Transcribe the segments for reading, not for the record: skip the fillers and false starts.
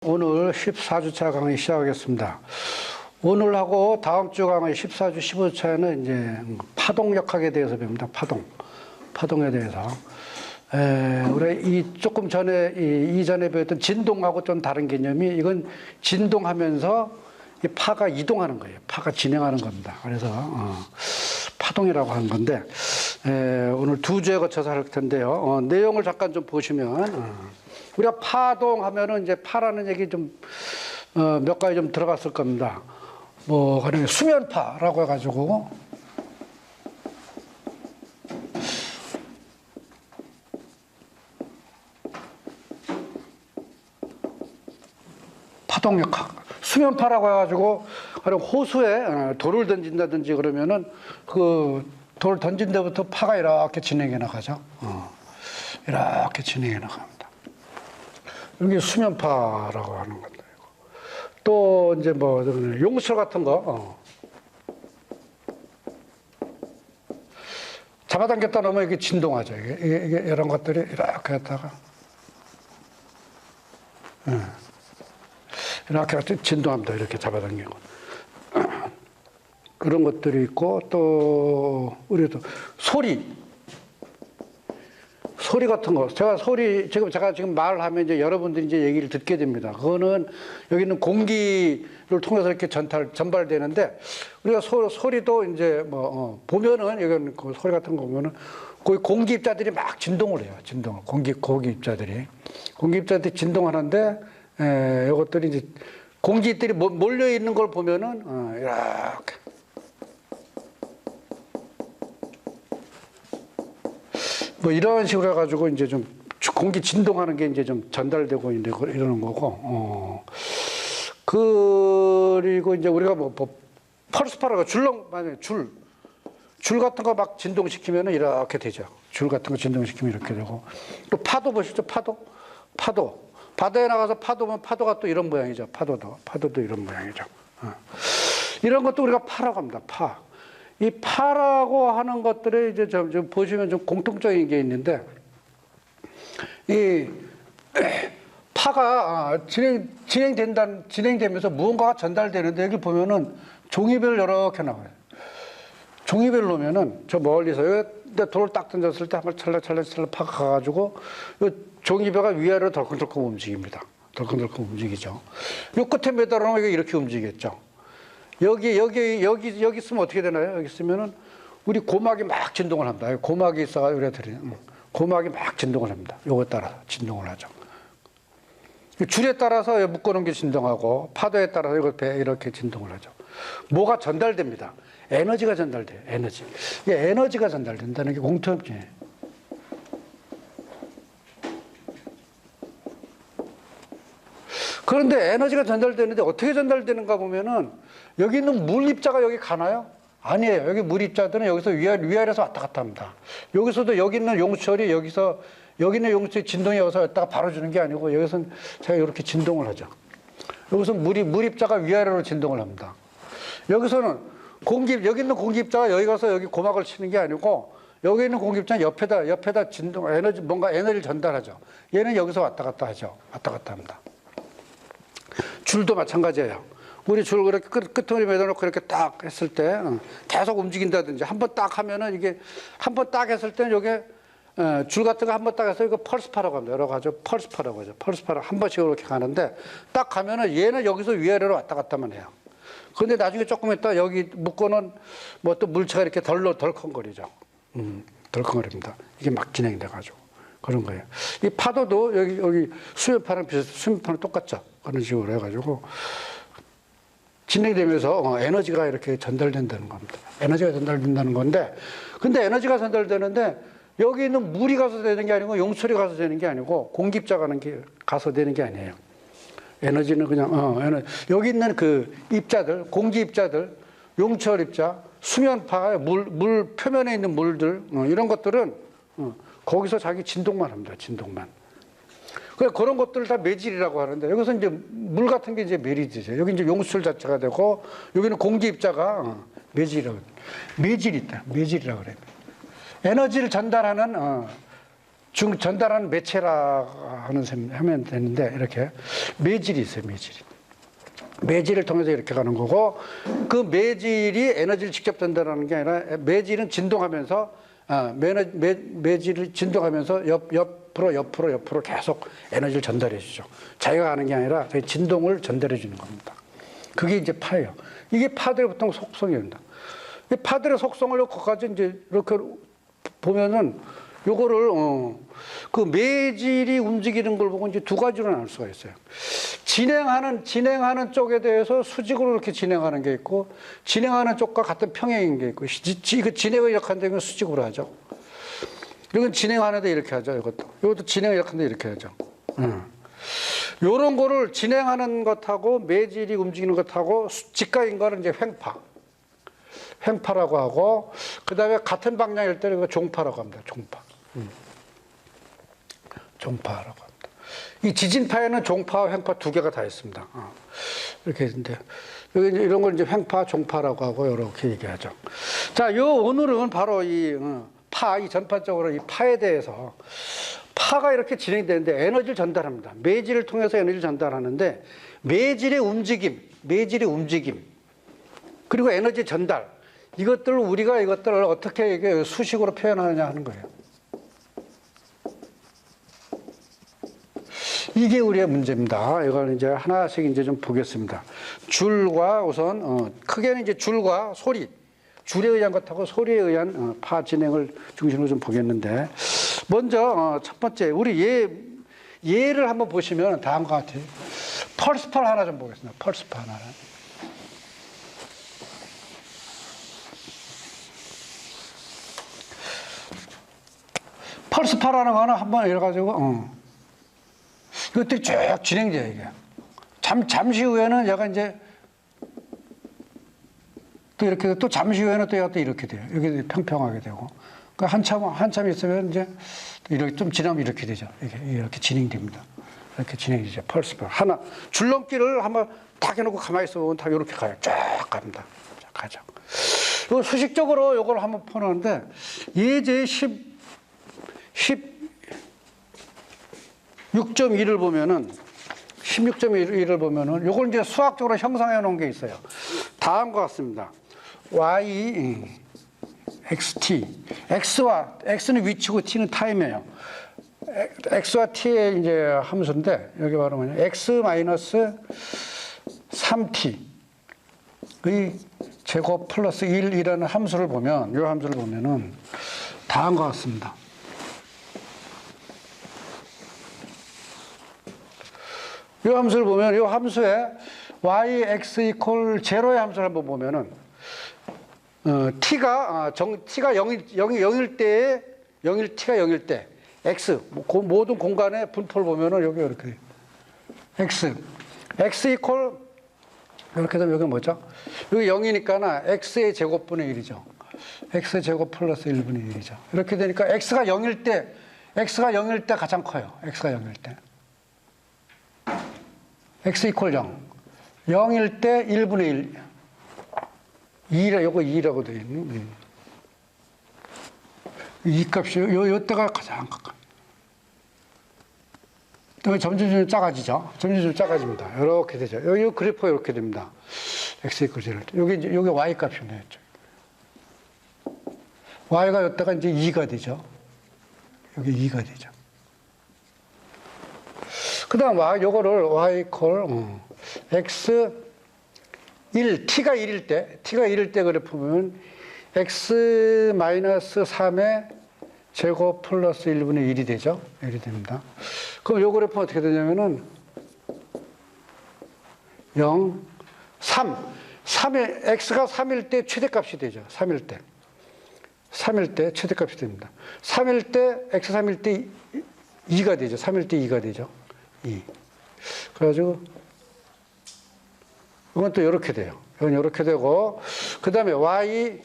오늘 14주차 강의 시작하겠습니다. 오늘하고 다음 주 강의 14주, 15주차에는 이제 파동역학에 대해서 배웁니다. 파동에 대해서. 우리 조금 전에, 이전에 배웠던 진동하고 좀 다른 개념이 이건 진동하면서 이 파가 이동하는 거예요. 파가 진행하는 겁니다. 그래서, 파동이라고 하는 건데, 오늘 두 주에 거쳐서 할 텐데요. 내용을 잠깐 좀 보시면, 우리가 파동하면은 이제 파라는 얘기 좀, 몇 가지 좀 들어갔을 겁니다. 뭐, 그냥 수면파라고 해가지고, 파동역학. 수면파라고 해가지고, 그냥 호수에 돌을 던진다든지 그러면은 그 돌 던진 데부터 파가 이렇게 진행해 나가죠. 이렇게 진행해 나갑니다. 이게 수면파라고 하는 건데. 또 이제 뭐 용술 같은 거 잡아당겼다 놓으면 이게 진동하죠. 이게 이런 것들이 이렇게 했다가 이렇게 진동합니다. 이렇게 잡아당기고 그런 것들이 있고, 또 우리도 소리 같은 거. 제가 지금 말을 하면 이제 여러분들이 이제 얘기를 듣게 됩니다. 그거는 여기는 공기를 통해서 이렇게 전달되는데, 우리가 소리도 이제 보면은, 여기는 그 소리 같은 거 보면은, 거기 공기입자들이 막 진동을 해요. 공기입자들이 진동하는데, 이것들이 이제 공기들이 몰려 있는 걸 보면은, 이렇게. 뭐 이런 식으로 해가지고 이제 좀 공기 진동하는 게 이제 좀 전달되고 이제 이러는 거고, 그리고 이제 우리가 펄스파라고 만약에 줄 같은 거 막 진동시키면은 이렇게 되죠. 줄 같은 거 진동시키면 이렇게 되고, 또 파도 보시죠. 바다에 나가서 파도면 파도가 또 이런 모양이죠. 파도도 이런 모양이죠. 이런 것도 우리가 파라고 합니다. 이 파라고 하는 것들에 이제 좀 보시면 좀 공통적인 게 있는데, 이 파가 진행되면서 무언가가 전달되는데, 여기 보면은 종이배를 이렇게 나와요. 종이배를 놓으면은 저 멀리서 돌을 딱 던졌을 때 한번 찰랑찰랑 파가 가가지고 이 종이배가 위아래로 덜컹덜컹 움직입니다. 덜컹덜컹 움직이죠. 요 끝에 매달아 놓으면 이렇게 움직이겠죠. 여기 있으면 어떻게 되나요? 여기 있으면은 우리 고막이 막 진동을 합니다. 고막이 있어가지고 고막이 막 진동을 합니다. 요거에 따라 진동을 하죠. 줄에 따라서 묶어놓은 게 진동하고, 파도에 따라서 이렇게 진동을 하죠. 뭐가 전달됩니다. 에너지가 전달돼요. 이게 에너지가 전달된다는 게 공통점이에요. 그런데 에너지가 전달되는데 어떻게 전달되는가 보면은, 여기 있는 물 입자가 여기 가나요? 아니에요. 여기 물 입자들은 여기서 위아래에서 왔다 갔다 합니다. 여기서도 여기 있는 용철이 여기 있는 용철이 진동이 여기서 왔다가 바로 주는 게 아니고, 여기서는 제가 이렇게 진동을 하죠. 여기서 물 입자가 위아래로 진동을 합니다. 여기서는 여기 있는 공기 입자가 여기 가서 여기 고막을 치는 게 아니고, 여기 있는 공기 입자는 옆에다 진동, 뭔가 에너지를 전달하죠. 얘는 여기서 왔다 갔다 하죠. 왔다 갔다 합니다. 줄도 마찬가지예요. 우리 줄 그렇게 끄트머리 매달아놓고 이렇게 딱 했을 때 계속 움직인다든지, 한번 딱 하면은 이게 한번 딱 했을 때는 요게 줄 같은 거 한번 딱 해서 이거 펄스파라고 합니다. 여러 가지 펄스파라고 하죠. 펄스파라 한 번씩 이렇게 가는데, 딱 가면은 얘는 여기서 위아래로 왔다 갔다만 해요. 그런데 나중에 조금 있다 여기 묶어놓은 뭐 또 물체가 이렇게 덜컹거리죠. 덜컹거립니다. 이게 막 진행돼가지고 그런 거예요. 이 파도도 여기 수면파랑 비슷해서 수면파는 똑같죠. 그런 식으로 해가지고 진행되면서 에너지가 이렇게 전달된다는 겁니다. 에너지가 전달된다는 건데, 근데 에너지가 전달되는데 여기 있는 물이 가서 되는 게 아니고, 용철이 가서 되는 게 아니고, 공기입자가 가서 되는 게 아니에요. 에너지는 그냥 여기 있는 그 입자들, 공기 입자들, 용철 입자, 수면파, 물 표면에 있는 물들, 이런 것들은 거기서 자기 진동만 합니다. 진동만. 그런 것들을 다 매질이라고 하는데, 여기서 이제 물 같은 게 이제 매질이죠. 여기 이제 용술 자체가 되고, 여기는 공기 입자가 매질이라고. 매질이 있다. 매질이라고 그래요. 에너지를 전달하는 전달하는 매체라 하는 셈 하면 되는데, 이렇게 매질이 있어요, 매질이. 매질을 통해서 이렇게 가는 거고, 그 매질이 에너지를 직접 전달하는 게 아니라 매질은 진동하면서 매질을 진동하면서 옆으로 계속 에너지를 전달해 주죠. 자기가 가는 게 아니라 진동을 전달해 주는 겁니다. 그게 이제 파예요. 이게 파들의 보통 속성입니다. 이 파들의 속성을 거기까지 이제 이렇게 보면은 요거를 그 매질이 움직이는 걸 보고 이제 두 가지로 나눌 수가 있어요. 진행하는 쪽에 대해서 수직으로 이렇게 진행하는 게 있고, 진행하는 쪽과 같은 평행인 게 있고, 그 진행을 이렇게 하는 데는 수직으로 하죠. 이건 진행하는데 이렇게 하죠. 이것도 진행을 이렇게 하는데 이렇게 하죠. 요런 거를 진행하는 것하고 매질이 움직이는 것하고 직각인 거는 이제 횡파라고 하고, 그 다음에 같은 방향일 때는 종파라고 합니다. 종파라고 합니다. 이 지진파에는 종파와 횡파 두 개가 다 있습니다. 이렇게 있는데, 여기 이제 이런 걸 이제 횡파, 종파라고 하고, 이렇게 얘기하죠. 자, 오늘은 바로 이 전반적으로 이 파에 대해서, 파가 이렇게 진행되는데 에너지를 전달합니다. 매질을 통해서 에너지를 전달하는데, 매질의 움직임, 그리고 에너지 전달, 우리가 이것들을 어떻게 수식으로 표현하느냐 하는 거예요. 이게 우리의 문제입니다. 이걸 이제 하나씩 이제 좀 보겠습니다. 줄과 우선, 크게는 이제 줄과 소리, 줄에 의한 것하고 소리에 의한 파 진행을 중심으로 좀 보겠는데, 먼저, 첫 번째, 우리 예를 한번 보시면 다음과 같아요. 펄스파 하나 좀 보겠습니다. 펄스파 하나. 펄스파라는 거는 한번 이래가지고, 이것들이 쭉 진행돼요, 이게. 잠시 후에는 약간 이제, 또 이렇게, 또 잠시 후에는 또 이렇게 돼요. 여기 평평하게 되고. 그러니까 한참 있으면 이제, 이렇게 좀 지나면 이렇게 되죠. 이렇게 진행됩니다. 이렇게 진행되죠. 펄스파. 줄넘기를 한번 딱 해놓고 가만히 있어 보면 다 이렇게 가요. 쫙 갑니다. 쫙 가죠. 요 수식적으로 요걸 한번 푸는데, 예제 16.1을 보면은, 16.1을 보면은, 요걸 이제 수학적으로 형성해 놓은 게 있어요. 다음과 같습니다. y, xt. x는 위치고 t는 타임이에요. x와 t의 이제 함수인데, 여기 바로 뭐냐. x-3t. 의 제곱 플러스 1이라는 함수를 보면, 요 함수를 보면은, 다음과 같습니다. 이 함수를 보면, 이 함수에 y, x 이퀄 제로의 함수를 한번 보면은, t가 0일 때에, t가 0일 때, x, 모든 공간의 분포를 보면은 여기 이렇게, x 이퀄, 이렇게 되면 여기 뭐죠? 여기 0이니까 x의 제곱분의 1이죠. x의 제곱 플러스 1분의 1이죠. 이렇게 되니까 x가 0일 때 가장 커요. x가 0일 때. x 이퀄 0. 0일 때 1분의 1. 요거 2라고 되어 있는. 이 값이, 요때가 가장 가까워. 점점 작아지죠. 점점 작아집니다. 이렇게 되죠. 요 그래프가 이렇게 됩니다. x 이퀄 0일 때. 여기 y 값입니다. y가 요때가 이제 2가 되죠. 여기 2가 되죠. 그 다음, 요거를 y 이퀄, x 1, t가 1일 때 그래프 보면, x 마이너스 3의 제곱 플러스 1분의 1이 되죠. 1이 됩니다. 그럼 요 그래프는 어떻게 되냐면은, 0, 3. x가 3일 때 최대값이 되죠. 3일 때 최대값이 됩니다. 3일 때, x 3일 때 2가 되죠. 3일 때 2가 되죠. 2. 그래가지고, 이건 또 이렇게 돼요. 이건 이렇게 되고, 그 다음에 y,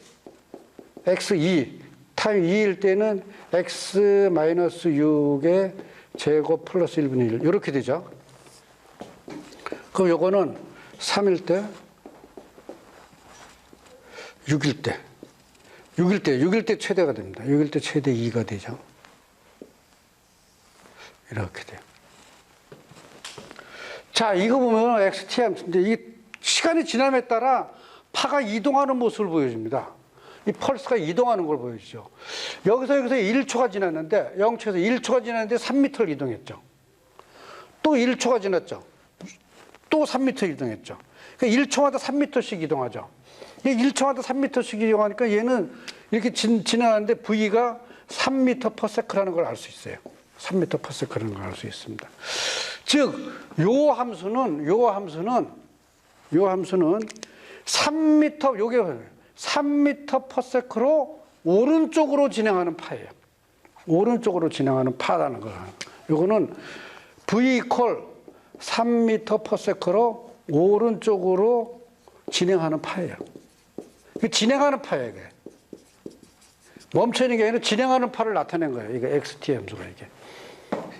x 2, 타임 2일 때는 x 마이너스 6의 제곱 플러스 1분의 1. 이렇게 되죠. 그럼 요거는 3일 때, 6일 때 최대가 됩니다. 6일 때 최대 2가 되죠. 이렇게 돼요. 자, 이거 보면 XT 함수인데 이 시간이 지남에 따라 파가 이동하는 모습을 보여줍니다. 이 펄스가 이동하는 걸 보여주죠. 여기서 1초가 지났는데 0초에서 1초가 지났는데 3m를 이동했죠. 또 1초가 지났죠. 또 3m 이동했죠. 그러니까 1초마다 3m씩 이동하죠. 1초마다 3m씩 이동하니까 얘는 이렇게 지나가는데 V가 3m/s라는 걸 알 수 있어요. 3m/s라는 걸 알 수 있습니다. 즉, 요 함수는 3m, 요게 3m/s로 오른쪽으로 진행하는 파예요. 오른쪽으로 진행하는 파라는 거. 요거는 V 이퀄 3m/s로 오른쪽으로 진행하는 파예요. 진행하는 파예요, 이게. 멈춰있는 게 아니라 진행하는 파를 나타낸 거예요. 이게 XT 함수가 이게.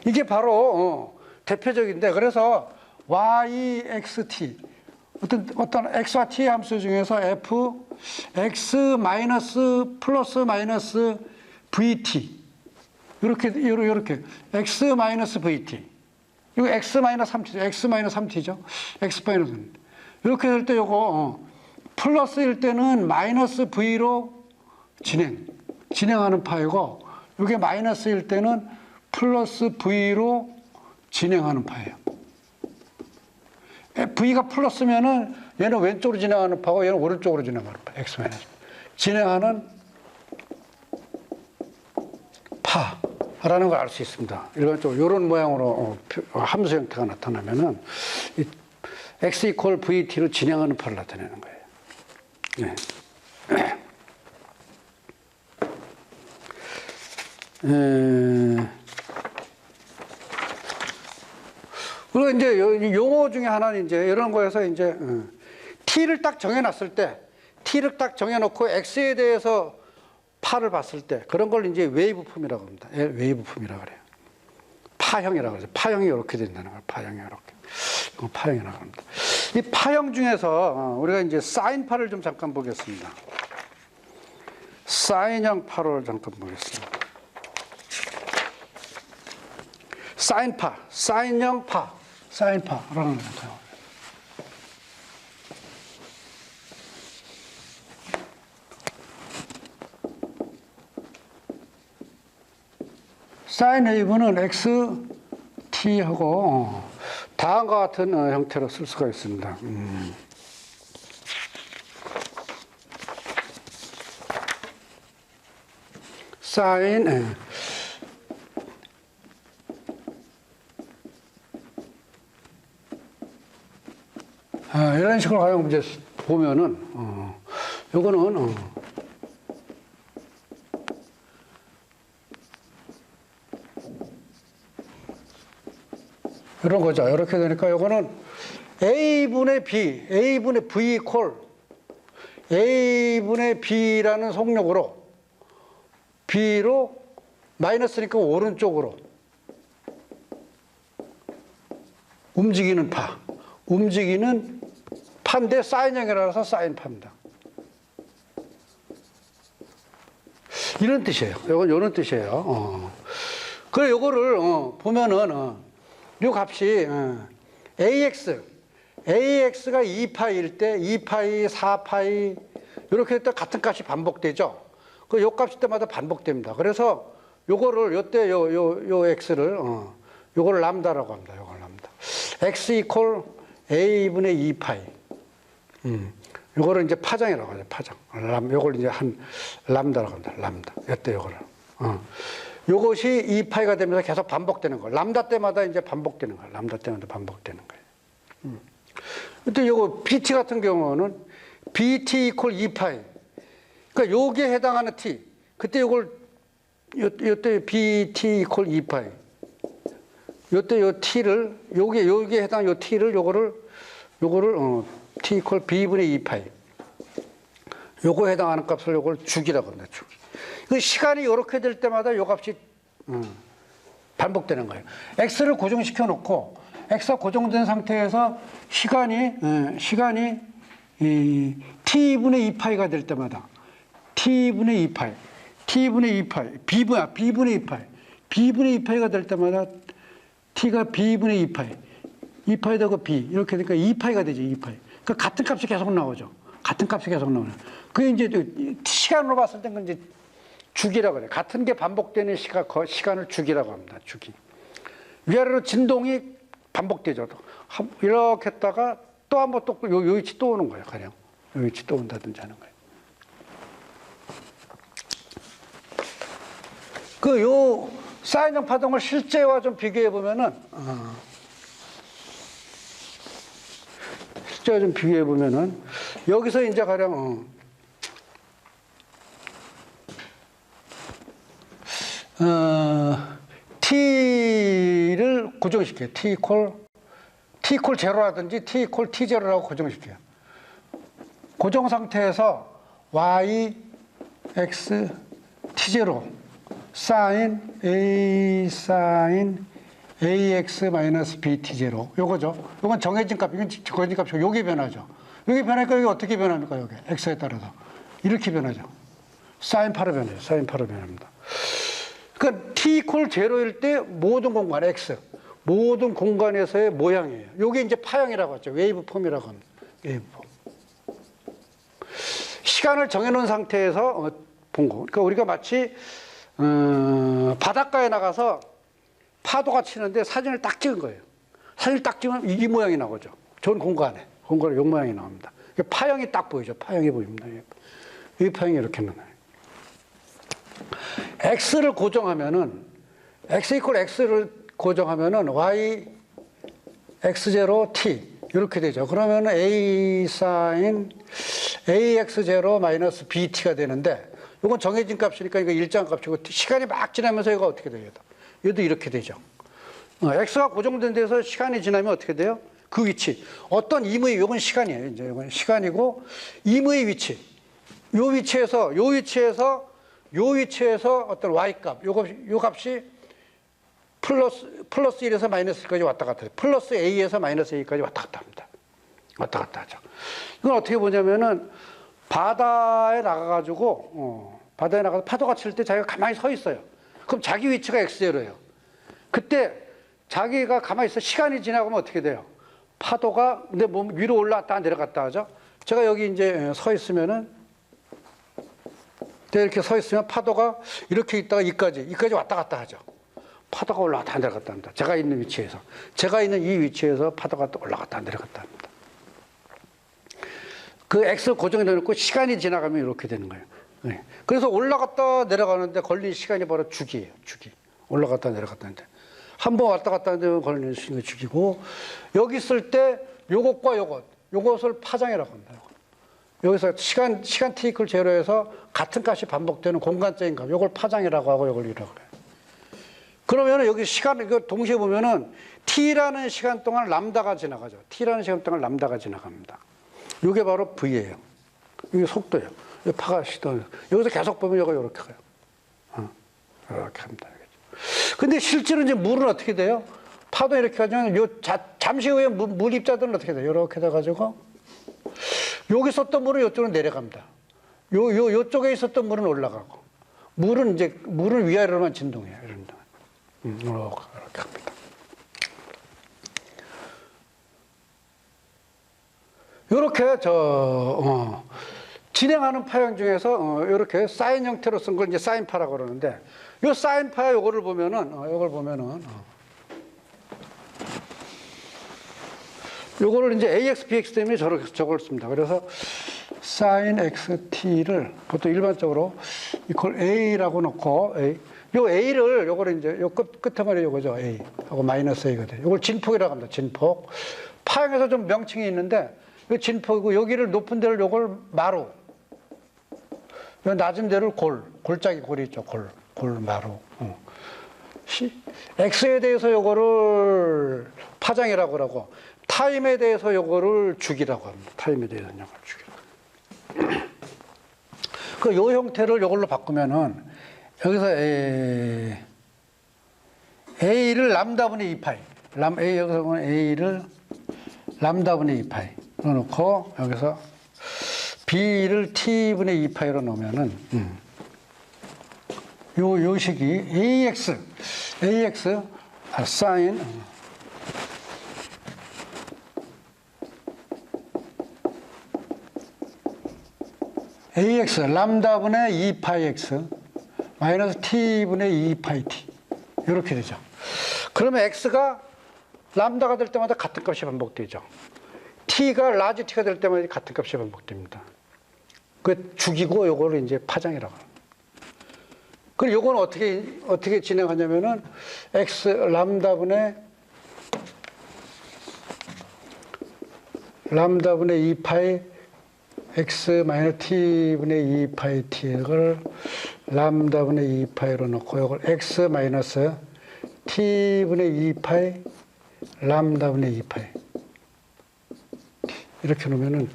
이게 바로 대표적인데, 그래서 YXT 어떤 X와 T 함수 중에서 F X 마이너스 플러스 마이너스 VT 이렇게 X 마이너스 VT 이거 X 마이너스 3T X 마이너스 3T죠. X 마이너스 이렇게 될 때 요거 플러스일 때는 마이너스 V로 진행하는 파이고, 이게 마이너스일 때는 플러스 V로 진행하는 파예요. V가 플러스면은 얘는 왼쪽으로 진행하는 파고 얘는 오른쪽으로 진행하는 파. X 마이너스. 진행하는 파라는 걸 알 수 있습니다. 일반적으로 이런 모양으로 함수 형태가 나타나면은 X 이퀄 VT로 진행하는 파를 나타내는 거예요. 네. 그리고 이제 용어 중에 하나는 이제 이런 거에서 이제 t를 딱 정해놨을 때, t를 딱 정해놓고 x에 대해서 파를 봤을 때 그런 걸 이제 웨이브폼이라고 합니다. 웨이브폼이라고 그래요. 파형이라고 그래요. 파형이 이렇게 된다는 거예요. 파형이 이렇게. 이거 파형이라고 합니다. 이 파형 중에서 우리가 이제 사인파를 좀 잠깐 보겠습니다. 사인형 파를 잠깐 보겠습니다. 사인파, 사인형 파, 사인파라는 거죠. 사인 웨이브는 XT하고 다음과 같은 형태로 쓸 수가 있습니다. 사인 이런 식으로 가지고 이제 보면은 요거는 이런 거죠. 이렇게 되니까 요거는 A분의 B, A분의 V 이퀄 A분의 B라는 속력으로 B로 마이너스니까 오른쪽으로 움직이는 파, 움직이는 파인데 사인형이라서 사인파입니다. 이런 뜻이에요. 요건 이런 뜻이에요. 그래 요거를 보면은 요 값이 AX가 2파이일 때 2파이, 4파이 이렇게 할 때 같은 값이 반복되죠. 그 요 값일 때마다 반복됩니다. 그래서 요거를 요때 요 X를 요거를 람다라고 합니다. 요걸 람다. X 이퀄 A분의 2파이. 요거를 이제 파장이라고 하죠. 파장. 요걸 이제 한 람다라고 합니다. 람다. 요때 요거를. 요것이 2파이가 되면서 계속 반복되는 거예요. 람다 때마다 이제 반복되는 거예요. 람다 때마다 반복되는 거예요. 근데 요거 BT 같은 경우는 BT 이퀄 2파이. 그러니까 요게 해당하는 T. 그때 요걸 요때 BT 이퀄 2파이. 요때 요 T를 요게 해당 요 T를 요거를 T 이퀄 B분의 2파이. 요거 해당하는 값을 요걸 주기라고 합니다. 주기. 그 시간이 이렇게 될 때마다 요 값이 반복되는 거예요. X를 고정시켜 놓고 X가 고정된 상태에서 시간이 T분의 2파이가 될 때마다 T분의 2파이, B분의 2파이, B분의 2파이 될 때마다 t가 b분의 2파이. 2파이 되고 b. 이렇게 되니까 2파이가 되죠. 2파이. 그러니까 같은 값이 계속 나오죠. 같은 값이 계속 나오죠. 그게 이제 시간으로 봤을 때 이제 주기라고 그래요. 같은 게 반복되는 시간을 주기라고 합니다. 주기. 위아래로 진동이 반복되죠. 이렇게 했다가 또 한 번 또 요 위치 또 오는 거예요. 가령 요 위치 또 온다든지 하는 거예요. 그 요 사인형 파동을 실제와 좀 비교해 보면은 실제와 좀 비교해 보면은 여기서 이제 가령 t를 고정시켜요. t 이퀄 제로라든지 t 이퀄 t0라고 고정시켜요. 고정 상태에서 y, x, t0 사인 a 사인 ax 마이너스 b t0 요거죠. 요건 정해진 값, 이건 정해진 값이고 요게 변하죠. 요게 변하니까 이게 어떻게 변합니까? 요게 x에 따라서 이렇게 변하죠. 사인 8로 변해요. 사인 8로 변합니다. 그러니까 t 이퀄 제로일 때 모든 공간 x 모든 공간에서의 모양이에요. 요게 이제 파형이라고 하죠. 웨이브 폼이라고 합니다. 웨이브 폼. 시간을 정해놓은 상태에서 본 거. 그러니까 우리가 마치 바닷가에 나가서 파도가 치는데 사진을 딱 찍은 거예요. 사진을 딱 찍으면 이 모양이 나오죠. 좋은 공간에 이 모양이 나옵니다. 파형이 딱 보이죠. 파형이 보입니다. 이 파형이 이렇게 나와요. x를 고정하면은 x 이퀄 x를 고정하면은 y x0 t 이렇게 되죠. 그러면은 a 사인 ax0 마이너스 bt가 되는데 이건 정해진 값이니까 이거 일정한 값이고 시간이 막 지나면서 이거 어떻게 돼요? 얘도 이렇게 되죠. x가 고정된 데서 시간이 지나면 어떻게 돼요? 그 위치 어떤 임의 이건 시간이에요. 이제 이건 시간이고 임의 위치 요 위치에서 어떤 y 값 요 값이 플러스 1에서 마이너스 1까지 왔다 갔다 해요. 플러스 a에서 마이너스 a까지 왔다 갔다 합니다. 왔다 갔다 하죠. 이건 어떻게 보냐면은 바다에 나가가지고 바다에 나가서 파도가 칠 때 자기가 가만히 서 있어요. 그럼 자기 위치가 x0예요. 그때 자기가 가만히 있어 시간이 지나가면 어떻게 돼요? 파도가 근데 몸 위로 올라갔다 내려갔다 하죠. 제가 여기 이제 서 있으면은 이렇게 서 있으면 파도가 이렇게 있다가 이까지 왔다 갔다 하죠. 파도가 올라갔다 내려갔다 합니다. 제가 있는 위치에서 이 위치에서 파도가 또 올라갔다 내려갔다 합니다. 그 x 고정해 놓고 시간이 지나가면 이렇게 되는 거예요. 네. 그래서 올라갔다 내려가는데 걸린 시간이 바로 주기예요. 주기. 올라갔다 내려갔다 하는데 한 번 왔다 갔다 하는데 걸리는 시간이 주기고 여기 있을 때 요것과 요것을 파장이라고 합니다. 여기서 시간 t 이퀄 제로에서 같은 값이 반복되는 공간적인 값 요걸 파장이라고 하고 요걸 이라고 해요. 그러면 여기 시간 이거 동시에 보면은 t라는 시간 동안 람다가 지나가죠. t라는 시간 동안 람다가 지나갑니다. 이게 바로 v예요. 이게 속도예요. 파가 시도 여기서 계속 보면 여기가 이렇게 가요. 이렇게 합니다. 근데 실제로 이제 물은 어떻게 돼요? 파도 이렇게 가지면 잠시 후에 물 입자들은 어떻게 돼요? 이렇게 돼가지고 여기 있었던 물은 이쪽으로 내려갑니다. 요쪽에 있었던 물은 올라가고 물은 위아래로만 진동해요. 이런 이렇게 합니다. 이렇게 진행하는 파형 중에서 이렇게 사인 형태로 쓴 걸 이제 사인파라고 그러는데 이 사인파 요거를 보면은 요거를 이제 ax, bx 때문에 저걸 씁니다. 그래서 sin xt를 그것도 일반적으로 이걸 a라고 놓고 요 a를 요거를 이제 요 끝에 말이 요거죠. a 하고 마이너스 a가 돼요. 요걸 진폭이라고 합니다. 진폭. 파형에서 좀 명칭이 있는데 이 진폭이고 여기를 높은 데를 요걸 마루. 요 낮은 데를 골짜기 골이 있죠. 골 마루. x에 대해서 요거를 파장이라고 그러고 타임에 대해서 요거를 주기라고 합니다. 타임에 대해서 요걸 주기라고. 그 요 형태를 요걸로 바꾸면은 여기서 a를 람다분의 2파이. 여기서 보면 a를 람다분의 2파이 넣어놓고 여기서 b를 t분의 2파이로 넣으면은 요 식이 ax 사인 AX 람다분의 2파이 X 마이너스 T분의 2파이 T 이렇게 되죠. 그러면 X가 람다가 될 때마다 같은 값이 반복되죠. T가 라지 T가 될 때마다 같은 값이 반복됩니다. 그 죽이고 요거를 이제 파장이라고 합니다. 그리고 요거는 어떻게 진행하냐면은 X 람다분의 2파이 X 마이너스 T분의 2파이 T를 람다분의 2파이로 넣고 이걸 X 마이너스 T분의 2파이 람다분의 2파이 이렇게 놓으면은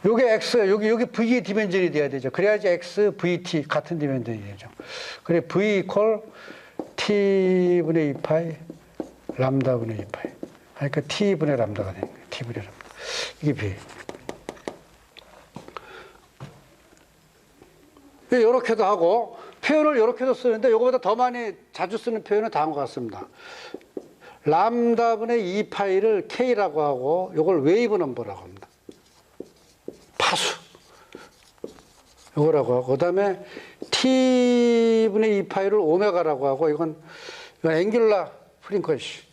요게 X, 여기 V의 디멘전이 돼야 되죠. 그래야지 X, VT 같은 디멘전이 되죠. 그래, V 이퀄 T분의 2파이 람다분의 2파이. 그러니까 T분의 람다가 되는 거예요. T분의 람다. 이게 B. 이렇게도 하고, 표현을 이렇게도 쓰는데, 이거보다 더 많이 자주 쓰는 표현은 다음과 같습니다. 람다분의 2파이를 K라고 하고, 이걸 웨이브 넘버라고 합니다. 파수. 이거라고 하고, 그 다음에 T분의 2파이를 오메가라고 하고, 이건 앵귤라 프리퀀시.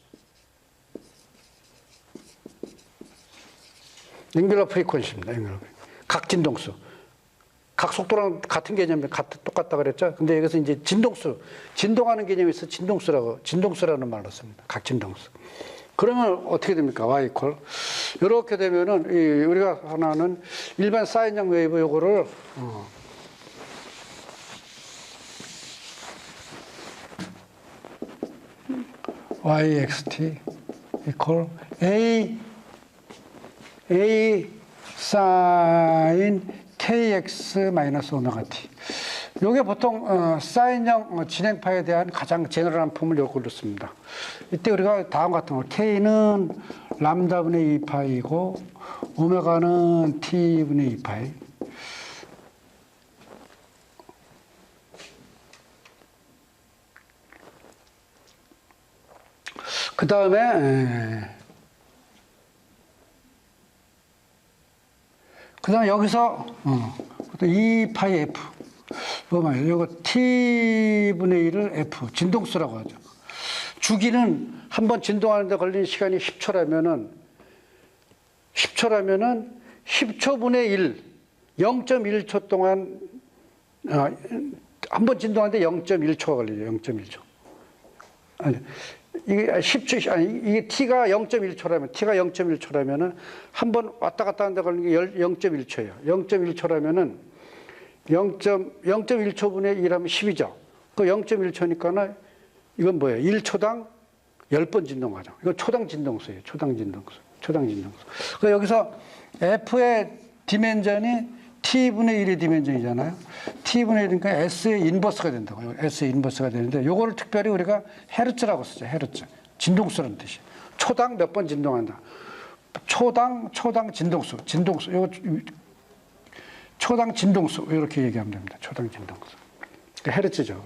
앵귤라 프리퀀시입니다. 각 진동수. 각 속도랑 같은 개념이 똑같다 그랬죠? 근데 여기서 이제 진동수, 진동하는 개념이 있어 진동수라는 말로 씁니다. 각 진동수. 그러면 어떻게 됩니까? Y 이퀄. 이렇게 되면은, 우리가 하나는 일반 사인형 웨이브 요거를, yxt 이퀄 A 사인 kx 마이너스 오메가 t. 요게 보통 사인형 진행파에 대한 가장 제너럴한 폼을 요걸로 씁니다. 이때 우리가 다음 같은 거 k는 람다분의 2파이고 오메가는 t분의 2파이. 그 다음에 여기서 2파이 F. 이거 말이에요. 이거 T분의 1을 F. 진동수라고 하죠. 주기는 한번 진동하는데 걸리는 시간이 10초라면은 10초분의 1, 0.1초 동안 한 번 진동하는데 0.1초가 걸리죠. 0.1초. 아니. 이게 10초, 이게 T가 0.1초라면은 한 번 왔다 갔다 하는데 걸리는 게 0.1초예요. 0.1초라면은 0.1초분의 1하면 10이죠. 그 0.1초니까는 이건 뭐예요? 1초당 10번 진동하죠. 이건 초당 진동수예요. 초당 진동수. 그러니까 여기서 F의 디멘전이 T분의 1의 디멘전이잖아요. T분의 1이니까 S의 인버스가 된다고요. S의 인버스가 되는데 요거를 특별히 우리가 헤르츠라고 쓰죠. 헤르츠. 진동수라는 뜻이에요. 초당 몇 번 진동한다. 초당 진동수. 요거 초당 진동수 이렇게 얘기하면 됩니다. 초당 진동수. 헤르츠죠.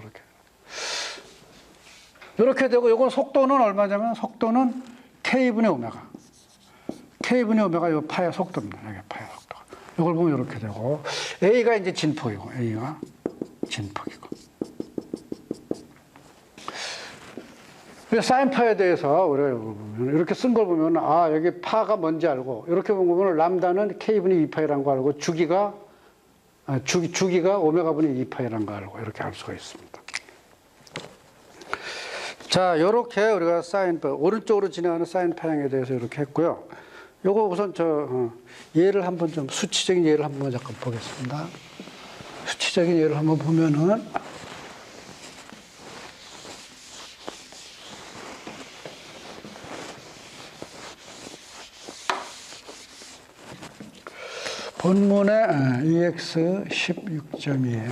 이렇게 되고 요건 속도는 얼마냐면 속도는 K분의 오메가. K분의 오메가 요 파의 속도입니다. 여기 파의 속도. 이걸 보면 이렇게 되고 A가 이제 진폭이고 A가 진폭이고 사인파에 대해서 우리가 이렇게 쓴 걸 보면 여기 파가 뭔지 알고 이렇게 보면 람다는 K분의 2파이라는 거 알고 주기가 오메가분의 2파이라는 거 알고 이렇게 알 수가 있습니다. 자, 이렇게 우리가 사인파 오른쪽으로 진행하는 사인파형에 대해서 이렇게 했고요. 요거 우선 예를 한번 좀 수치적인 예를 한번 잠깐 보겠습니다. 수치적인 예를 한번 보면은 본문에 EX 16.2에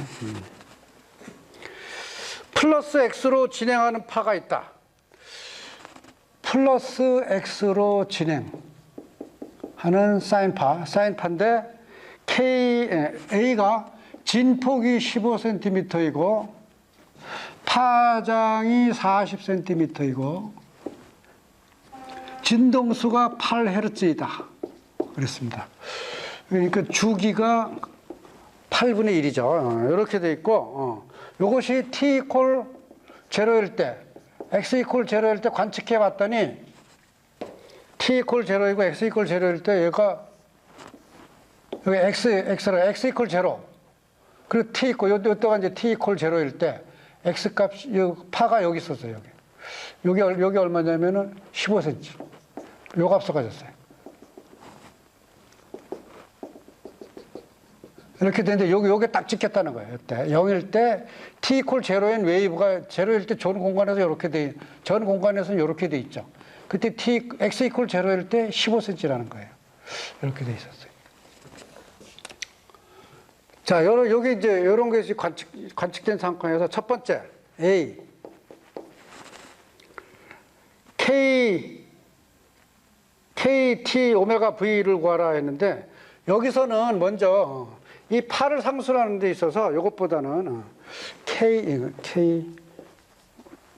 플러스 X로 진행하는 파가 있다. 플러스 X로 진행하는 사인파인데 A가 진폭이 15cm이고 파장이 40cm이고 진동수가 8Hz이다. 그랬습니다. 그러니까 주기가 8분의 1이죠. 이렇게 돼 있고, 이것이 t 이퀄 0일 때, x 이퀄 0일 때 관측해 봤더니, t 이퀄 0이고 x 이퀄 0일 때 얘가, 여기 x 이퀄 0. 그리고 t 이퀄, 요때가 이제 t 이퀄 0일 때, x 값, 파가 여기 있었어요, 여기. 여기 얼마냐면은 15cm. 요 값을 가졌어요. 이렇게 되는데 요게 딱 찍혔다는 거예요. 이때 0일 때 t 이퀄 0인 웨이브가 0일 때 전 공간에서 전 공간에서는 이렇게 돼 있죠. 그때 x 이퀄 0일 때 15cm라는 거예요. 이렇게 돼 있었어요. 자, 여기 이제 이런 것이 관측된 상황에서 첫 번째 A KT 오메가 V를 구하라 했는데 여기서는 먼저 이 파를 상수로 하는 데 있어서 이것보다는 K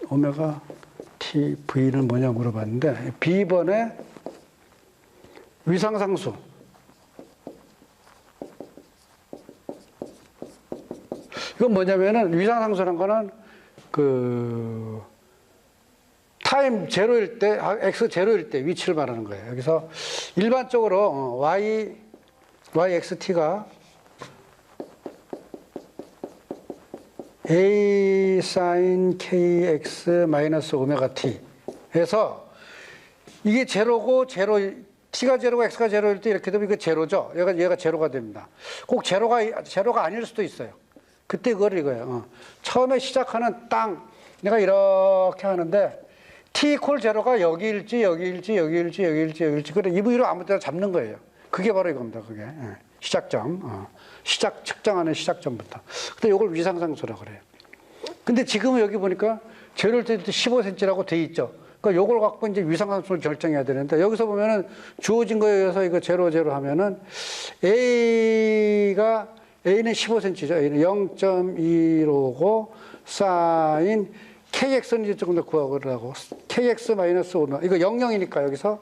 오메가 T V는 뭐냐 물어봤는데 B번의 위상상수 이건 뭐냐면은 위상상수라는 거는 타임 제로일 때, x 제로일 때 위치를 말하는 거예요. 여기서 일반적으로 yxt가 a sin kx 마이너스 오메가 t 해서 이게 제로고 t가 제로고 x가 제로일 때 이렇게 되면 이거 제로죠. 얘가 제로가 됩니다. 꼭 제로가 아닐 수도 있어요. 그때 그걸 이거예요. 처음에 시작하는 내가 이렇게 하는데 t 이퀄 제로가 여기일지 그래 이 부위로 아무 데나 잡는 거예요. 그게 바로 이겁니다. 그게 시작점, 시작 측정하는 시작점부터. 근데 이걸 위상상수라고 그래요. 근데 지금 여기 보니까 제로일 때 15cm라고 돼 있죠. 그러니까 이걸 갖고 이제 위상상수를 결정해야 되는데 여기서 보면은 주어진 거에 의해서 이거 제로 하면은 A는 15cm죠. A는 0.15고 사인 KX는 이제 조금 더 구하고 KX 마이너스 5 이거 00이니까 여기서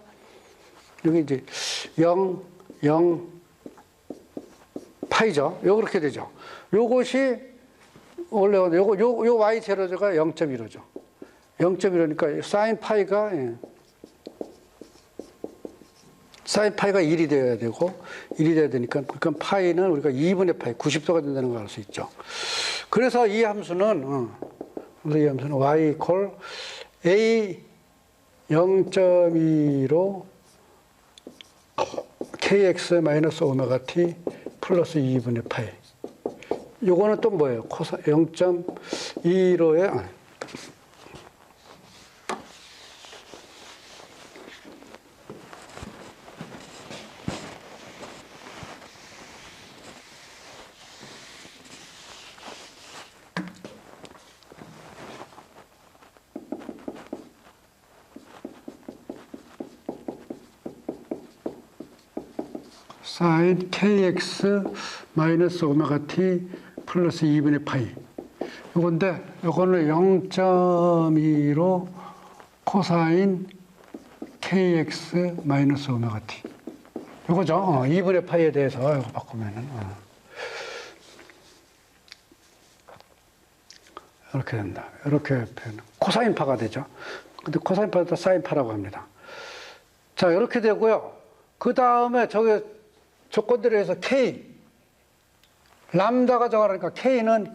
여기 이제 0 파이죠. 요렇게 되죠. 요것이 원래 요 Y 제로가 0.15죠. 0.15니까 사인 파이가 사인 파이가 1이 되어야 되고 1이 돼야 되니까 그러니까 파이는 우리가 2분의 파이 90도가 된다는 걸 알 수 있죠. 그래서 이 함수는 y 이퀄 a 0.2로 kx 마이너스 오메가 t 플러스 2분의 파이. 요거는 또 뭐예요? 0.2로의 사인 kx 마이너스 오메가 t 플러스 2분의 파이. 요건데 요거는 0.2로 코사인 kx 마이너스 오메가 t. 요거죠. 2분의 파이에 대해서 이거 바꾸면은 이렇게 된다. 이렇게 표현. 코사인 파가 되죠. 근데 코사인 파도 사인 파라고 합니다. 자, 이렇게 되고요. 그 다음에 저기 조건들에 의해서 K, 람다가 정하니까 K는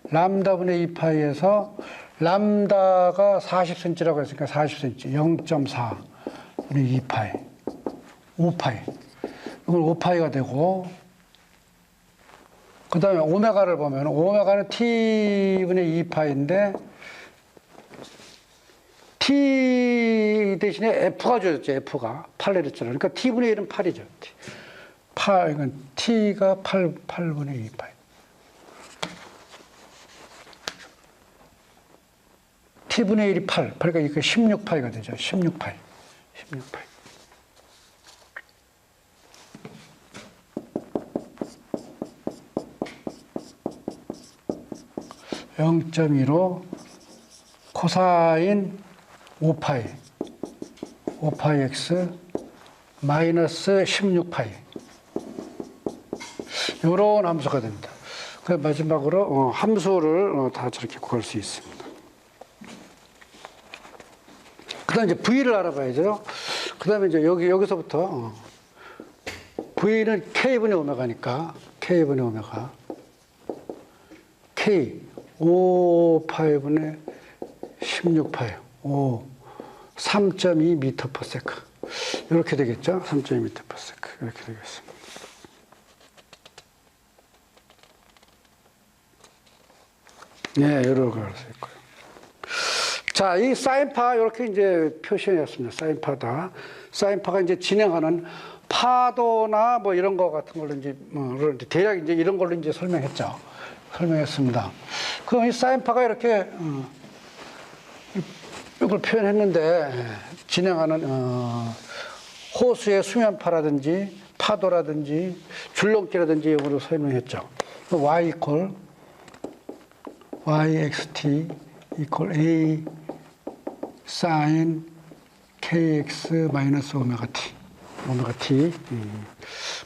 람다분의 2파이에서 람다가 40cm라고 했으니까 40cm, 0.4분의 2파이, 5파이. 이건 5파이가 되고, 그 다음에 오메가를 보면, 오메가는 T분의 2파이인데, T 대신에 F가 주어졌죠, F가. 8 내렸잖아요. 그러니까 T분의 1은 8이죠. 이건 T가 8분의 2파이. T분의 1이 8. 그러니까 이게 16파이가 되죠. 16파이. 16파이. (0.2로) 코사인 5파이, 5파이 x 마이너스 16파이. 요런 함수가 됩니다. 그 마지막으로 함수를 다 저렇게 구할 수 있습니다. 그 다음에 이제 V를 알아봐야죠. 그 다음에 이제 여기서부터 V는 K분의 오메가니까, K분의 오메가. K, 5파이분의 16파이, 3.2 미터 퍼 세컨드. 이렇게 되겠죠? 3.2 미터 퍼 세컨드. 이렇게 되겠습니다. 네, 이렇게 할 수 있고요. 자, 이 사인파 이렇게 이제 표시했습니다. 사인파다. 사인파가 이제 진행하는 파도나 뭐 이런 거 같은 걸로 이제 대략 이제 이런 걸로 이제 설명했습니다. 그럼 이 사인파가 이렇게 이걸 표현했는데 진행하는 호수의 수면파라든지 파도라든지 줄넘기라든지 이걸로 설명했죠. y 이퀄 yxt 이퀄 a sin kx 마이너스 오메가 t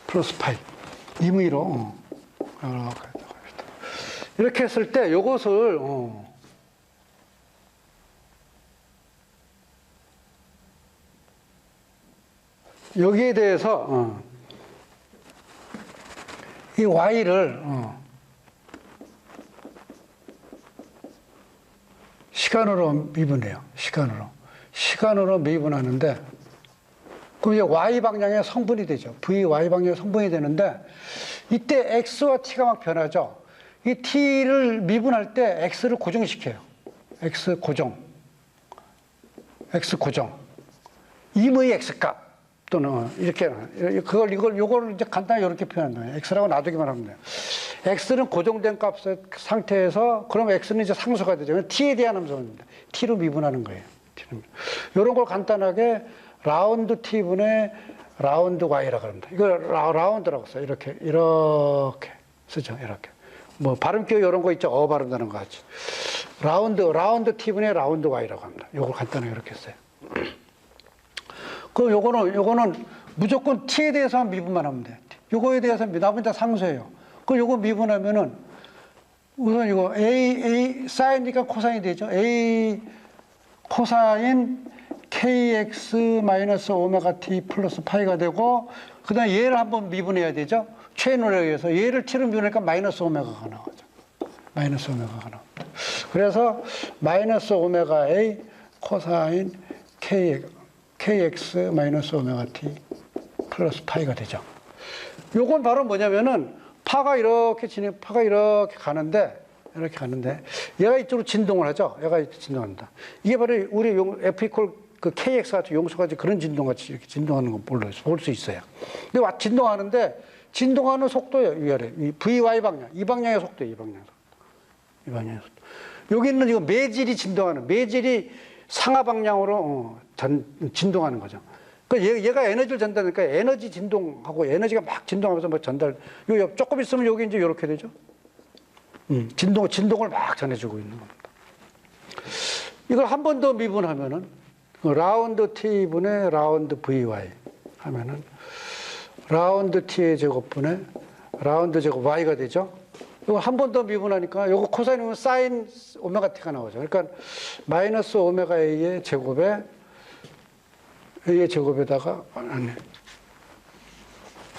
플러스 파이 임의로 이렇게 했을 때 이것을 여기에 대해서 이 y를 시간으로 미분해요. 시간으로 미분하는데 그럼 이제 y 방향의 성분이 되죠. y 방향의 성분이 되는데 이때 x와 t가 막 변하죠. 이 t를 미분할 때 x를 고정시켜요. x 고정. 임의 x값 또는 이렇게 이걸 이제 간단히 이렇게 표현한 거예요. x라고 놔두기만 하면 돼요. x는 고정된 값 상태에서 그럼 x는 이제 상수가 되죠. t에 대한 함수입니다. t로 미분하는 거예요. 이런 걸 간단하게 라운드 t분의 라운드 y라고 합니다. 이걸 라운드라고 써요. 이렇게 쓰죠. 이렇게. 뭐 발음기호 이런 거 있죠. 발음되는 거 같이. 라운드 t분의 라운드 y라고 합니다. 이걸 간단하게 이렇게 써요. 그럼 요거는 무조건 t에 대해서만 미분만 하면 돼. 요거에 대해서 나머지 다 상수예요. 그럼 요거 미분하면은 우선 이거 a 사인이니까 코사인이 되죠. a 코사인 kx 마이너스 오메가 t 플러스 파이가 되고 그다음 얘를 한번 미분해야 되죠. 최노에 의해서 얘를 t로 미분하니까 마이너스 오메가가 나오죠. 마이너스 오메가가 나옵니다. 그래서 마이너스 오메가 a 코사인 kx 마이너스 오메가 t 플러스 파이가 되죠. 요건 바로 뭐냐면은 파가 이렇게 가는데 얘가 이쪽으로 진동을 하죠. 얘가 이렇게 진동합니다. 이게 바로 우리 F 이퀄 그 KX 같은 용수같이 그런 진동같이 이렇게 진동하는 거 볼 수 있어요. 근데 진동하는데 진동하는 속도예요. 위아래. 이 VY 방향. 이 방향의 속도예요. 이 방향의 속도. 여기 있는 이거 매질이 상하 방향으로 진동하는 거죠. 그러니까 얘가 에너지를 전달하니까 에너지 진동하고 에너지가 막 진동하면서 뭐 전달. 요 조금 있으면 여기 이제 이렇게 되죠. 진동을 막 전해주고 있는 겁니다. 이걸 한 번 더 미분하면은 라운드 t분의 라운드 vy 하면은 라운드 t의 제곱분의 라운드 제곱 y가 되죠. 이거 한 번 더 미분하니까 이거 코사인이면 사인 오메가 t가 나오죠. 그러니까 마이너스 오메가 a의 제곱에다가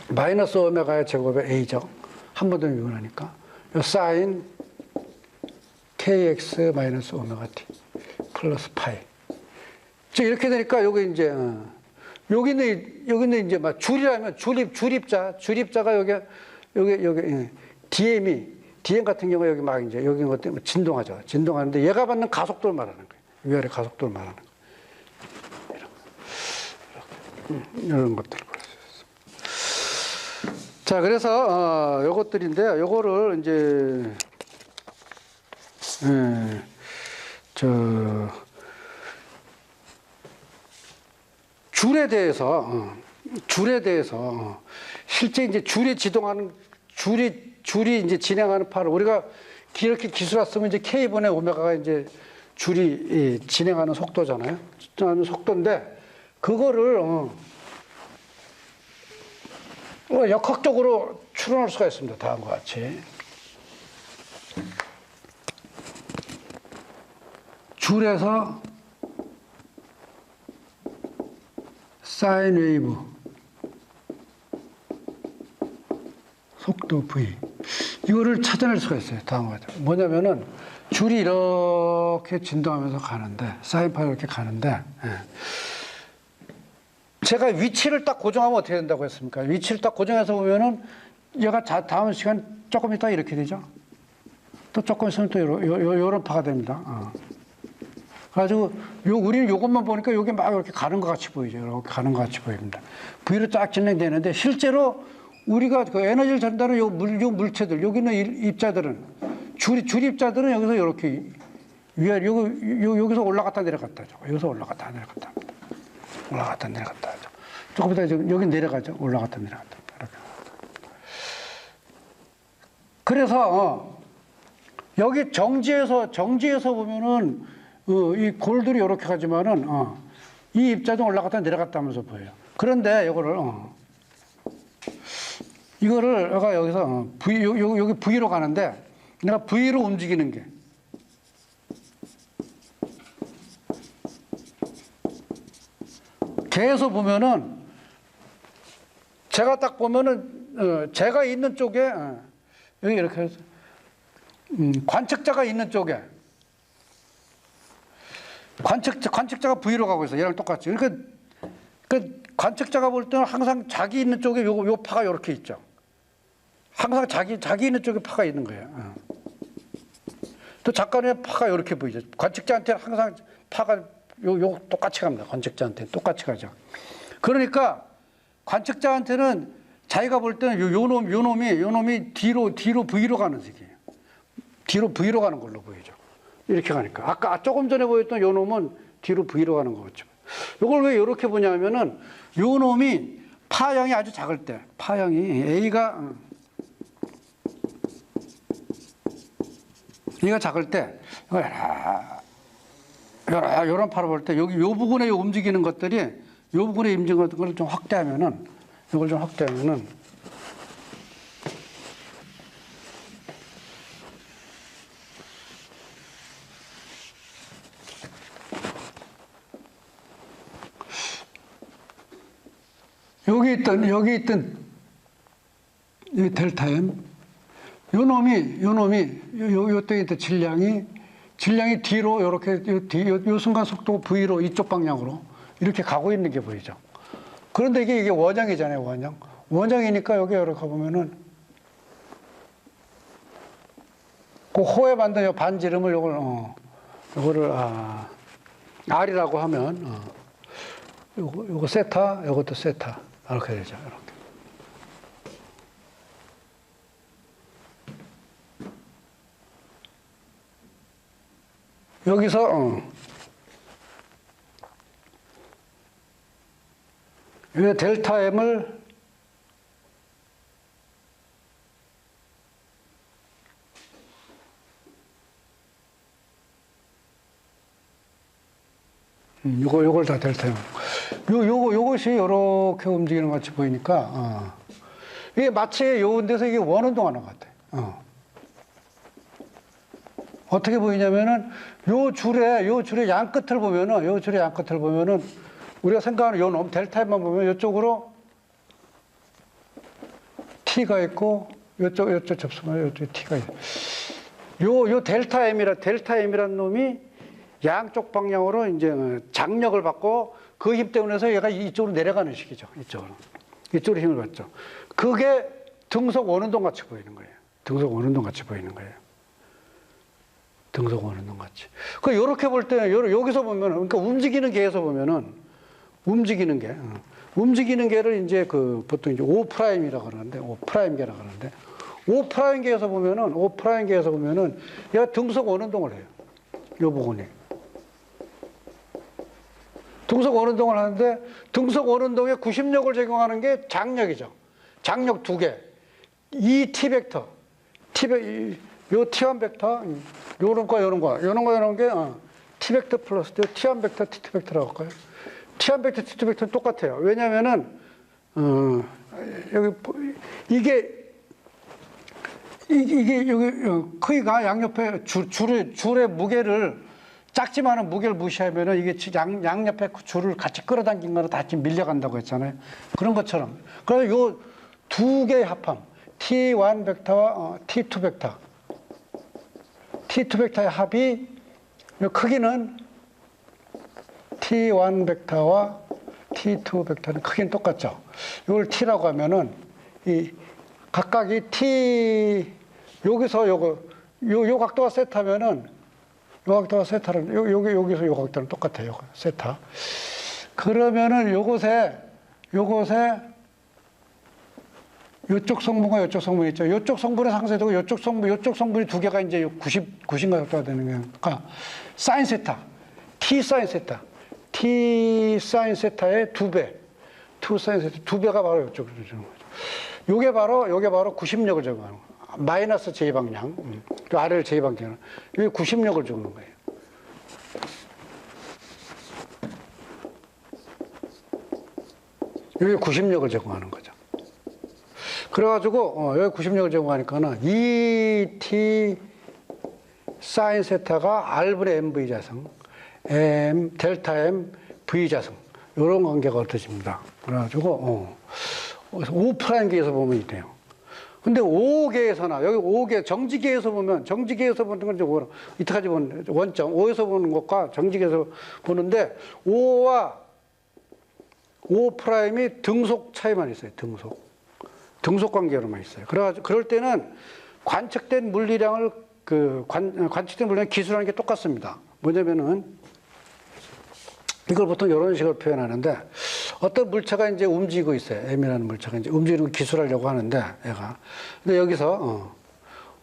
마이너스 오메가의 제곱에 a죠. 한 번 더 미분하니까 사인 kx 마이너스 오메가 t 플러스 파이. 즉 이렇게 되니까 여기 이제 여기는 이제 막 줄이라면 줄입자가 여기 DM 같은 경우 여기 막 이제 여기 것 때문에 진동하죠. 진동하는데 얘가 받는 가속도를 말하는 거예요. 위아래 가속도를 말하는 거예요. 이런 것들을 볼 수 있습니다. 자, 그래서 요것들인데요. 요거를 이제 줄에 대해서 실제 이제 줄이 이제 진행하는 파를 우리가 이렇게 기술화 쓰면 이제 K분의 오메가가 이제 줄이 진행하는 속도잖아요. 진행하는 속도인데 그거를 역학적으로 추론할 수가 있습니다. 다음과 같이. 줄에서 사인 웨이브 속도 V 이거를 찾아낼 수가 있어요. 다음과 같이. 뭐냐면은 줄이 이렇게 진동하면서 가는데 사인파가 이렇게 가는데 제가 위치를 딱 고정하면 어떻게 된다고 했습니까? 위치를 딱 고정해서 보면은 얘가 다음 시간 조금 있다 이렇게 되죠. 또 조금 있으면 또 요런 파가 됩니다. 그래가지고 우리는 요것만 보니까 요게 막 이렇게 가는 것 같이 보이죠. 이렇게 가는 것 같이 보입니다. V로 쫙 진행되는데 실제로 우리가 그 에너지를 전달하는 요 물체들, 여기 있는 입자들은 줄입자들은 여기서 이렇게 위아래 여기서 올라갔다 내려갔다 하죠. 여기서 올라갔다 내려갔다 합니다. 올라갔다 내려갔다 하죠. 조금 이따 여기 내려가죠. 올라갔다 내려갔다. 이렇게. 그래서 여기 정지에서 보면은 이 골들이 이렇게 가지만은 이 입자도 올라갔다 내려갔다 하면서 보여요. 그런데 이거를 내가 여기서 여기 V로 가는데 내가 V로 움직이는 게 계속 보면은 제가 딱 보면은 제가 있는 쪽에 여기 이렇게 해서 관측자가 있는 쪽에 관측자가 V로 가고 있어요. 얘랑 똑같이. 그러니까 그 관측자가 볼 때는 항상 자기 있는 쪽에 요 파가 이렇게 있죠. 항상 자기 있는 쪽에 파가 있는 거예요. 또 작가의 파가 이렇게 보이죠. 관측자한테는 항상 파가 요 똑같이 갑니다. 관측자한테는 똑같이 가죠. 그러니까 관측자한테는 자기가 볼 때는 요 놈이 뒤로 V로 가는 색이에요. 뒤로 V로 가는 걸로 보이죠. 이렇게 가니까. 아까 조금 전에 보였던 요 놈은 뒤로 V로 가는 거겠죠. 요걸 왜 이렇게 보냐면은 요 놈이 파형이 아주 작을 때, 파형이 A가 작을 때, 요런 파를 볼 때, 여기 요 부분에 움직이는 것들이, 요 부분에 움직이는 것을 좀 확대하면은, 이걸 좀 확대하면은, 여기 있던 이 델타 M, 요 놈이 요때 있던 질량이 뒤로 요렇게 요 순간 속도 V로 이쪽 방향으로 이렇게 가고 있는 게 보이죠. 그런데 이게 원형이잖아요, 원형. 원형이니까 여기 이렇게 보면은 그 호에 만든 요 반지름을 요거를 R이라고 하면 요거 세타, 요것도 세타. 이렇게 되죠. 이렇게. 여기서 이 델타 M을 요걸 다 델타 M. 요것이 이렇게 움직이는 것 같이 보이니까 이게 마치 요 데서 이게 원운동하는 것 같아. 어떻게 보이냐면은 요 줄의 양 끝을 보면은 우리가 생각하는 요 놈 델타만 보면 이쪽으로 T가 있고 요쪽 접수면 요쪽 T가 있고 요 델타 M이란 놈이 양쪽 방향으로 이제 장력을 받고 그 힘 때문에 해서 얘가 이쪽으로 내려가는 식이죠. 이쪽으로 힘을 받죠. 그게 등속 원운동 같이 보이는 거예요. 등속 원운동 같이. 그 요렇게 볼 때는 여기서 보면은 그러니까 움직이는 개에서 보면은 움직이는 개를 이제 보통 이제 O'이라고 그러는데 O'개라고 그러는데 O'개에서 보면은 얘가 등속 원운동을 해요. 요 부분이. 등속 원운동을 하는데 등속 원운동에 구심력을 제공하는 게 장력이죠. 장력 두 개. 이 T 벡터. 요 T1 벡터. 요런 게 T 벡터 플러스 T1 벡터, T2 벡터라고 할까요? T1 벡터, T2 벡터는 똑같아요. 왜냐면은 여기 이게 이게 여기 크기가 양옆에 줄의 무게를 작지만은 무게를 무시하면은 이게 양옆에 줄을 같이 끌어당긴 거는 다 지금 밀려간다고 했잖아요. 그런 것처럼. 그래서 요 두 개의 합함, T1 벡터와 T2 벡터. T2 벡터의 합이 요 크기는 T1 벡터와 T2 벡터는 크기는 똑같죠. 이걸 T라고 하면은 이 각각이 T 여기서 요 각도가 세타면은 요 각도가 세타는 여기서 요 각도는 똑같아요. 세타. 그러면은 요곳에 요쪽 성분과 요쪽 성분이 있죠. 요쪽 성분의 상쇄되고 요쪽 성분이 두 개가 이제 90인가 각도가 되는 거예요. 그러니까 사인 세타, T 사인 세타, T 사인 세타의 두 배, 2 사인 세타 두 배가 바로 요쪽으로 주는 거죠. 요게 바로 90력을 적용하는 거예요. 마이너스 j 방향, 아래를 j 방향, 이게 90력을 주는 거예요. 여기 90력을 제공하는 거죠. 그래가지고 여기 90력을 제공하니까는 2t 사인 세타가 r분의 mv 자승, m 델타 m v 자승 이런 관계가 얻어집니다. 그래가지고 5'계에서 보면 이래요. 근데 5계에서나 여기 5계 정지계에서 보는 건 이제 이때까지 보는 원점 5에서 보는 것과 정지계에서 보는데 5와 5'이 등속 차이만 있어요. 등속 관계로만 있어요. 그래가지고 그럴 때는 관측된 물리량을 관측된 물리량 기술하는 게 똑같습니다. 뭐냐면은 이걸 보통 이런 식으로 표현하는데 어떤 물체가 이제 움직이고 있어요. M이라는 물체가 이제 움직이는 걸 기술하려고 하는데 얘가. 근데 여기서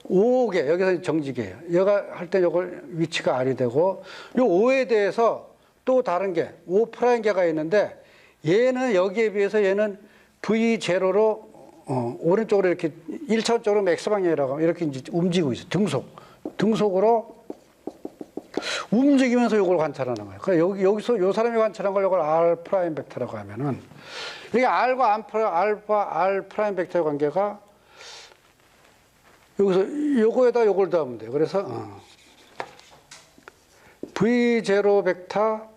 5개 여기서 정지계예요. 얘가 할 때 이걸 위치가 R이 되고 요 5에 대해서 또 다른 게 5'계가 있는데 얘는 여기에 비해서 얘는 V0로 오른쪽으로 이렇게 1차원적으로 X방향이라고 하면 이렇게 이제 움직이고 있어요. 등속으로 움직이면서 이걸 관찰하는 거예요. 그러니까 여기서 요 사람이 관찰한 걸 이걸 R 프라임 벡터라고 하면은 이게 R과 R 프라임 벡터의 관계가 여기서 요거에다 요걸 더하면 돼요. 그래서 V0 벡터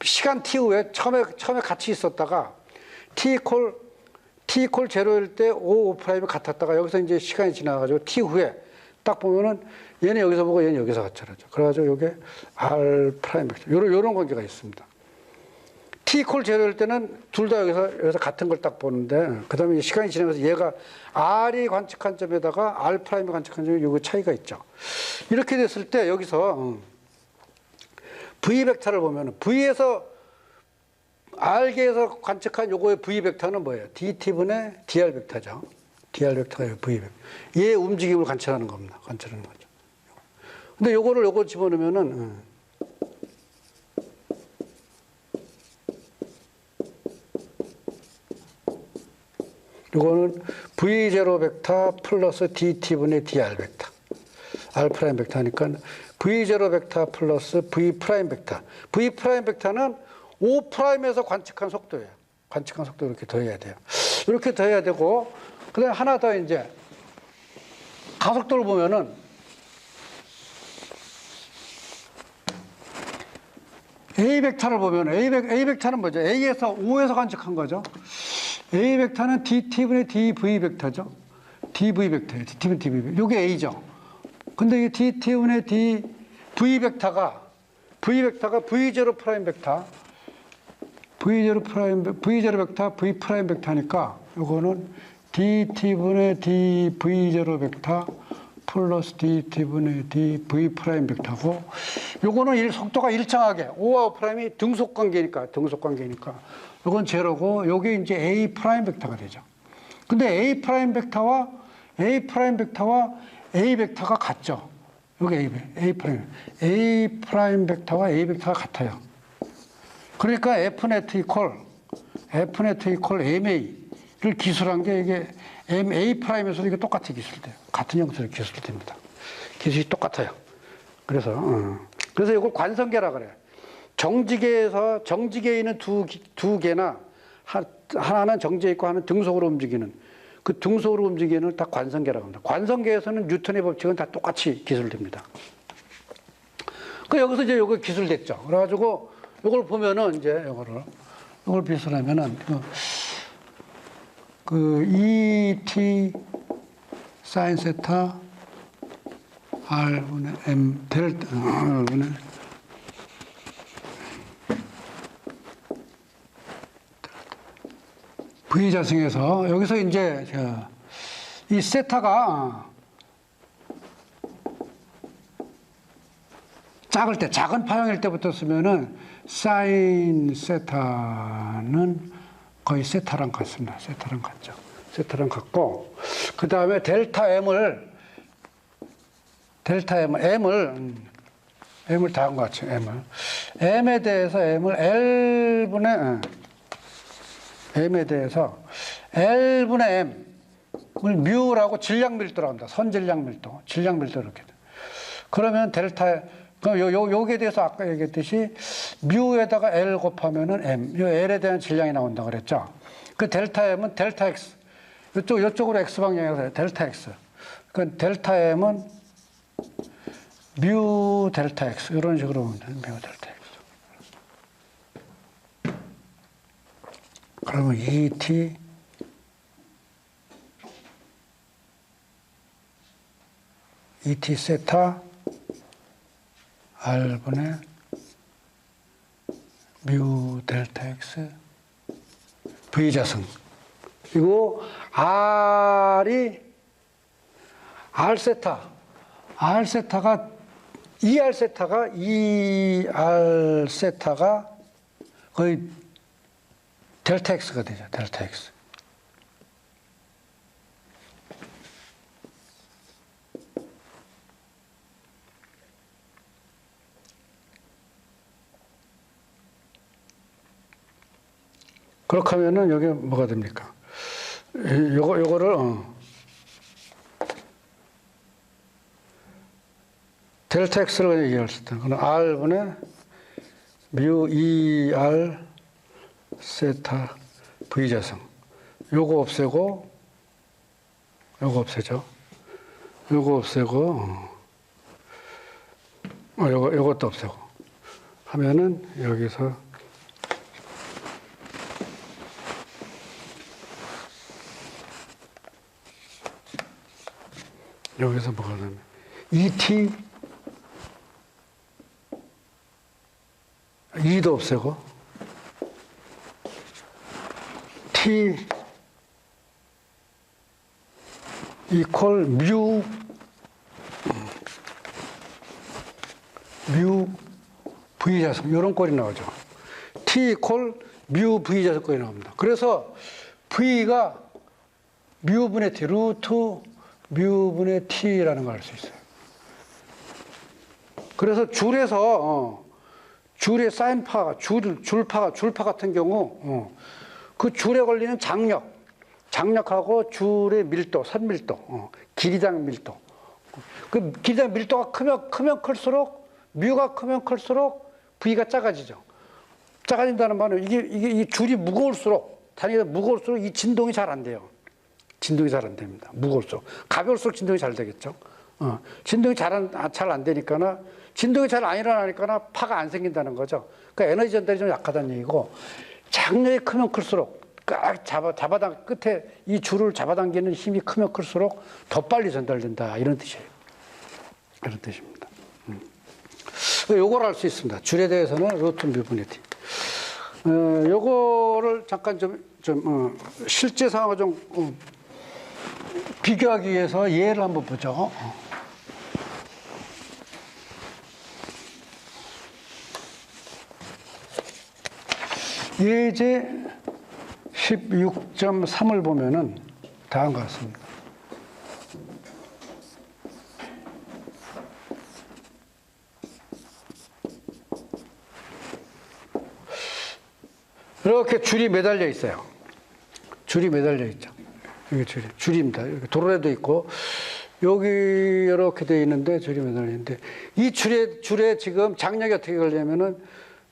시간 t 후에 처음에 같이 있었다가 t 이퀄 0일 때 O''이 같았다가 여기서 이제 시간이 지나가지고 t 후에 딱 보면은 얘는 여기서 보고 얘는 여기서 관찰하죠. 그래가지고 요게 R 프라임 벡터 요런 관계가 있습니다. t 이퀄 0일 때는 둘 다 여기서 같은 걸 딱 보는데 그 다음에 시간이 지나면서 얘가 R이 관측한 점에다가 R 프라임이 관측한 점에 요거 차이가 있죠. 이렇게 됐을 때 여기서 V 벡터를 보면은 V에서 R계에서 관측한 요거의 V 벡터는 뭐예요? DT분의 DR 벡터죠. DR 벡터가 V 벡터. 얘의 움직임을 관찰하는 겁니다. 관찰하는 거죠. 근데 요걸 집어넣으면은 요거는 V0 벡터 플러스 DT분의 DR 벡터. R 프라임 벡터 하니까 V0 벡터 플러스 V 프라임 벡터. V 프라임 벡터는 O 프라임에서 관측한 속도예요. 관측한 속도 이렇게 더해야 돼요. 이렇게 더해야 되고, 그 다음에 하나 더 이제 가속도를 보면은 A 벡터를 보면 A 벡터는 뭐죠? A에서 O에서 관측한 거죠. A 벡터는 DT분의 DV 벡터죠. DV 벡터예요. DT분의 DV 벡터. 이게 A죠. 근데 이 DT분의 V 벡터가 V0 프라임 벡터, V0 벡터, V 프라임 벡터니까 요거는 DT분의 DV0 벡터 플러스 DT분의 DV 프라임 벡터고, 요거는 속도가 일정하게 O와 O 프라임이 등속 관계니까 요건 제로고, 요게 이제 A 프라임 벡터가 되죠. 근데 A 프라임 벡터와 A 벡터가 같죠. 여기 A 프라임 벡터와 A 벡터가 같아요. 그러니까 Fnet 이퀄 MA를 기술한 게 이게 MA 프라임에서도 이게 똑같이 기술돼요. 같은 형태로 기술됩니다. 기술이 똑같아요. 그래서 이걸 관성계라 그래요. 정지계에 있는 두 개나 하나는 정지에 있고 하나는 등속으로 움직이는 그 등속으로 움직이는 다 관성계라고 합니다. 관성계에서는 뉴턴의 법칙은 다 똑같이 기술됩니다. 그 여기서 이제 요거 기술됐죠. 그래가지고 요걸 보면은 이제 요걸 비슷하면은 그 ET 사인 세타 R분의 M 델타 R분의 V자승에서 여기서 이제 이 세타가 작을 때, 작은 파형일 때부터 쓰면은 사인 세타는 거의 세타랑 같습니다. 세타랑 같죠. 세타랑 같고, 그 다음에 델타 M을 다한 것 같죠. M에 대해서 M에 대해서 L분의 M을 뮤라고 질량 밀도라고 합니다. 선질량 밀도, 질량 밀도 이렇게. 그러면 요기에 대해서 아까 얘기했듯이 뮤에다가 L 곱하면은 M, 요 L에 대한 질량이 나온다 그랬죠. 그 델타 M은 델타 X, 이쪽으로 X 방향에서 델타 X. 그 델타 M은 뮤 델타 X 이런 식으로 보면 돼요. 뮤 델타 X. 그러면 ET 세타 R분의 뮤 델타 X V자승. 그리고 R 세타가 ER 세타가 거의 델타 X가 되죠. 델타 X. 그렇게 하면은 여기 뭐가 됩니까? 요거를 델타 X를 얘기했을 때, 그럼 R분의 뮤 ER 세타 V자승. 요거 없애고, 요거 없애죠. 요거 없애고, 요것도 없애고. 하면은 여기서 뭐가 나면 ET E도 없애고 T 이퀄 뮤 V자승 이런 꼴이 나오죠. T 이퀄 뮤 V자승 꼴이 나옵니다. 그래서 V가 뮤분의 T 루트 뮤분의 T라는 걸 알 수 있어요. 그래서 줄의 사인파, 줄파 같은 경우, 그 줄에 걸리는 장력하고 줄의 밀도, 선밀도, 길이장 밀도. 그 길이장 밀도가 크면 클수록, 뮤가 크면 클수록 V가 작아지죠. 작아진다는 말은 이 줄이 무거울수록, 단위가 무거울수록 이 진동이 잘 안 돼요. 진동이 잘 안 됩니다. 무거울수록. 가벼울수록 진동이 잘 되겠죠. 진동이 잘 안 되니까나, 진동이 잘 안 일어나니까나 파가 안 생긴다는 거죠. 그러니까 에너지 전달이 좀 약하다는 얘기고, 장력이 크면 클수록, 끝에 이 줄을 잡아당기는 힘이 크면 클수록 더 빨리 전달된다. 이런 뜻이에요. 이런 뜻입니다. 요걸 알 수 있습니다. 줄에 대해서는 루트 뮤분의 T. 요거를 잠깐 실제 상황을 좀, 비교하기 위해서 예를 한번 보죠. 예제 16.3을 보면은 다음 것 같습니다. 이렇게 줄이 매달려 있어요. 줄이 매달려 있죠. 여기 줄입니다. 이렇게 도로에도 있고, 여기 이렇게 되어 있는데, 줄이 매달려 있는데, 이 줄에 지금 장력이 어떻게 걸리냐면은,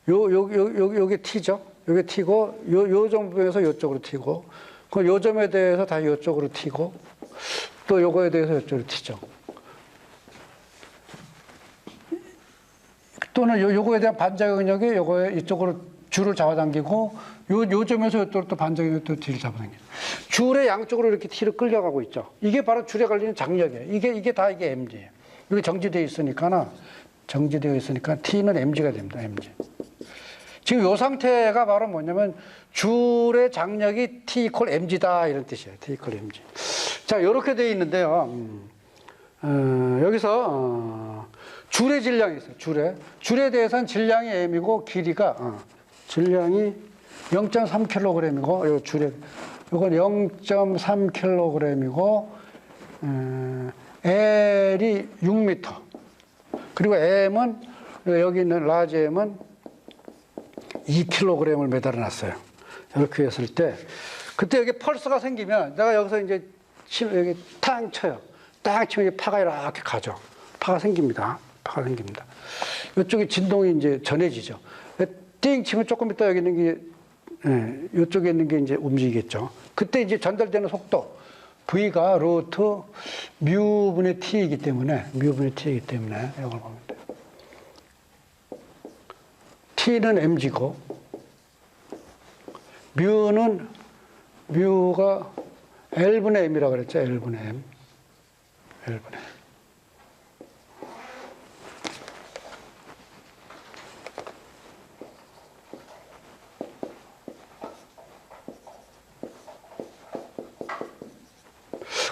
요게 T죠? 요게 T고, 요 정부에서 요쪽으로 T고, 그 요점에 대해서 다 이쪽으로 튀고 또 요거에 대해서 이쪽으로 튀죠. 또는 요거에 대한 반작용력이 요거에 이쪽으로 줄을 잡아당기고 요점에서 이쪽으로 또 반작용력이 또 뒤를 잡아당기죠. 줄의 양쪽으로 이렇게 T를 끌려가고 있죠. 이게 바로 줄에 걸리는 장력이에요. 이게 다 이게 mg예요. 이게 정지되어 있으니까 T는 mg가 됩니다. mg. 지금 요 상태가 바로 뭐냐면 줄의 장력이 T 이퀄 mg다 이런 뜻이에요. T 이퀄 mg. 자, 이렇게 되어 있는데요. 여기서 줄의 질량이 있어요. 줄에 대해서는 질량이 m이고 길이가 질량이 0.3kg이고 요 줄에 요건 0.3kg이고 L이 6m. 그리고 M은 여기 있는 라지 M은 2kg을 매달아 놨어요. 이렇게 했을 때 그때 여기 펄스가 생기면 내가 여기서 이제 여기 탕 쳐요. 딱 치면 파가 이렇게 가죠. 파가 생깁니다. 이쪽에 진동이 이제 전해지죠. 띵 치면 조금 있다 여기 있는 게, 이쪽에 있는 게 이제 움직이겠죠. 그때 이제 전달되는 속도, V가 루트 뮤분의 T이기 때문에, 이걸 보면 돼요. T는 mg고, 뮤가 L분의 m이라고 그랬죠. L분의 m.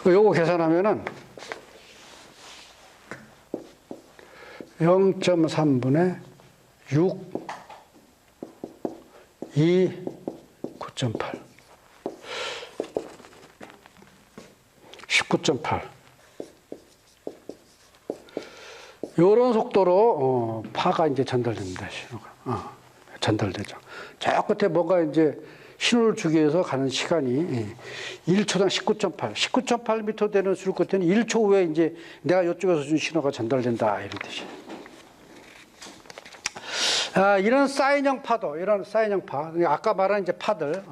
요거 계산하면은 0.3분의 6, 2, 9.8. 19.8. 요런 속도로 파가 이제 전달됩니다. 신호가. 전달되죠. 저 끝에 뭔가 이제 신호를 주기 위해서 가는 시간이 1초당 19.8. 19.8m 되는 줄 끝에는 1초 후에 이제 내가 이쪽에서 준 신호가 전달된다. 이런 뜻이에요. 이런 사인형 파도, 아까 말한 이제 파들,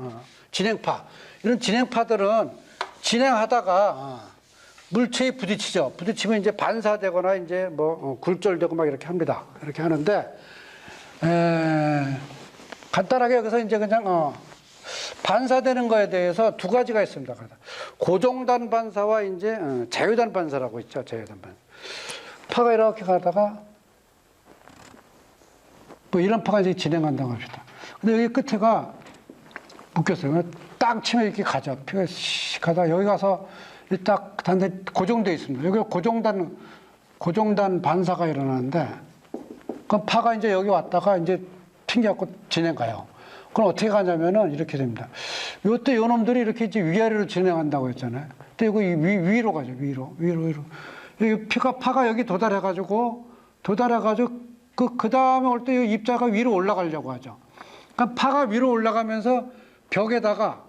진행파. 이런 진행파들은 진행하다가 물체에 부딪히죠. 부딪히면 이제 반사되거나 이제 뭐 굴절되고 막 이렇게 합니다. 이렇게 하는데, 간단하게 여기서 이제 그냥, 반사되는 거에 대해서 두 가지가 있습니다. 고정단 반사와 이제 자유단 반사라고 있죠. 자유단 반사. 파가 이렇게 가다가 뭐 이런 파가 이제 진행한다고 합시다. 근데 여기 끝에가 묶였어요. 딱 치면 이렇게 가죠. 피가 가다가 여기 가서 딱 단단히 고정되어 있습니다. 여기 고정단 반사가 일어나는데, 그럼 파가 이제 여기 왔다가 이제 튕겨갖고 진행 가요. 그럼 어떻게 가냐면은 이렇게 됩니다. 요때 요 놈들이 이렇게 이제 위아래로 진행한다고 했잖아요. 근데 이거 위로 가죠. 위로. 여기 파가 여기 도달해가지고 그 다음에 올 때 이 입자가 위로 올라가려고 하죠. 그러니까 파가 위로 올라가면서 벽에다가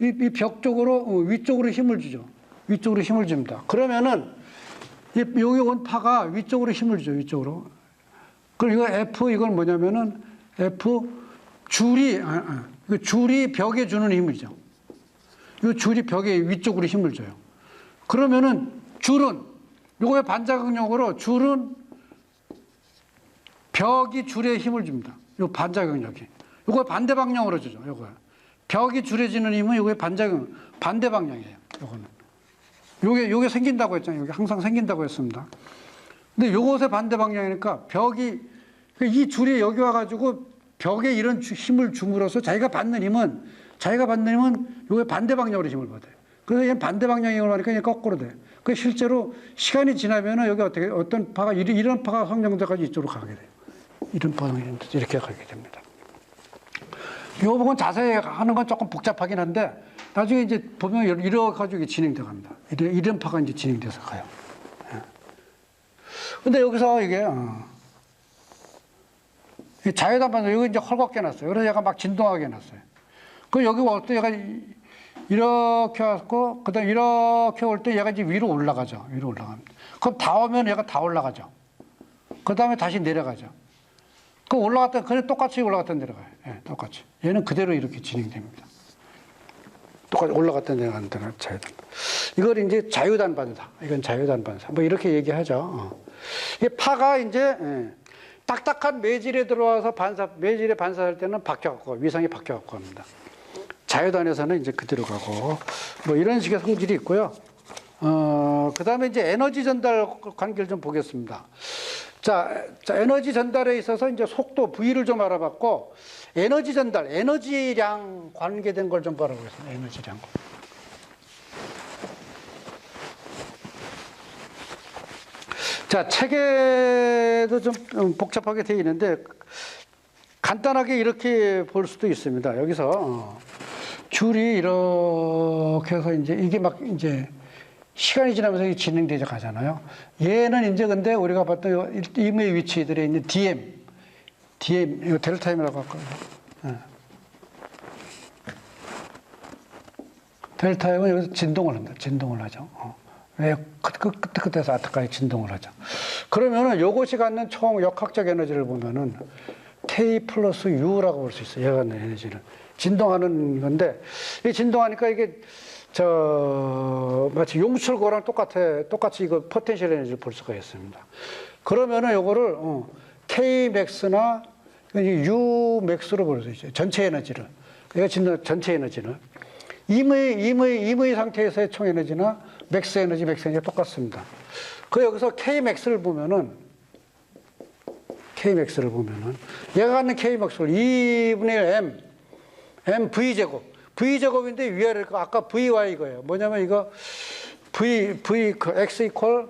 이 벽 쪽으로 위쪽으로 힘을 주죠. 위쪽으로 힘을 줍니다. 그러면은 여기 온 파가 위쪽으로 힘을 주죠. 위쪽으로. 그리고 이거 F 이건 뭐냐면은 F 줄이 벽에 주는 힘이죠. 이 줄이 벽에 위쪽으로 힘을 줘요. 그러면은 요거의 반작용력으로 줄은 벽이 줄에 힘을 줍니다. 요 반작용력이. 요거 반대 방향으로 주죠. 요거. 벽이 줄에 주는 힘은 요거의 반대 방향이에요. 요거는. 요게 생긴다고 했잖아요. 요게 항상 생긴다고 했습니다. 근데 요것의 반대 방향이니까 이 줄이 여기 와가지고 벽에 이런 힘을 줌으로써 자기가 받는 힘은 요게 반대 방향으로 힘을 받아요. 그래서 얘는 반대 방향으로 하니까 얘 거꾸로 돼요. 그 실제로 시간이 지나면은 여기 어떤 파가 이런 파가 성장돼가지고 이쪽으로 가게 돼요. 이런 파가 이렇게 가게 됩니다. 이 부분 자세히 하는 건 조금 복잡하긴 한데 나중에 이제 보면 이렇게 가지고 진행돼 갑니다. 이런 파가 이제 진행돼서 가요. 근데 여기서 이게 자유단 반사 여기 이제 헐겁게 놨어요. 그래서 얘가 막 진동하게 놨어요. 그 여기 올 때 얘가 이렇게 왔고 그다음 이렇게 올 때 얘가 이제 위로 올라가죠. 위로 올라갑니다. 그럼 다 오면 얘가 다 올라가죠. 그다음에 다시 내려가죠. 그 똑같이 올라갔다 내려가요. 예, 똑같이. 얘는 그대로 이렇게 진행됩니다. 똑같이 올라갔다 내려간다는 자유단. 이걸 이제 자유단반사. 이건 자유단반사. 뭐 이렇게 얘기하죠. 이게 파가 이제 딱딱한 매질에 들어와서 매질에 반사할 때는 바뀌어갖고 위상이 바뀌어갖고 합니다. 자유단에서는 이제 그대로 가고 뭐 이런 식의 성질이 있고요. 그 다음에 이제 에너지 전달 관계를 좀 보겠습니다. 자, 에너지 전달에 있어서 이제 속도 V를 좀 알아봤고, 에너지 전달, 에너지량 관계된 걸 좀 알아보겠습니다. 에너지량. 자, 책에도 좀 복잡하게 되어 있는데, 간단하게 이렇게 볼 수도 있습니다. 여기서 줄이 이렇게 해서 이게 막 이제 시간이 지나면서 진행되어 가잖아요. 얘는 이제 근데 우리가 봤던 임의 위치들에 있는 DM, 이거 델타 M이라고 할거예요. 델타 M은 여기서 진동을 합니다. 진동을 하죠. 왜 끝에서 앞까지 진동을 하죠. 그러면은 요것이 갖는 총 역학적 에너지를 보면은 K 플러스 U라고 볼 수 있어요. 얘가 갖는 에너지를. 진동하는 건데, 이 진동하니까 이게 마치 용출고랑 똑같이 이거 포텐셜 에너지를 볼 수가 있습니다. 그러면은 요거를 K 맥스나 U 맥스로 볼 수 있어요. 전체 에너지를. 이거 전체 에너지는 임의 상태에서의 총 에너지나 맥스 에너지가 똑같습니다. 그 여기서 K 맥스를 보면은 얘가 갖는 K 맥스를 2분의 1 M V제곱. V제곱인데 위아래 아까 VY 이거예요. 뭐냐면 이거 X 이퀄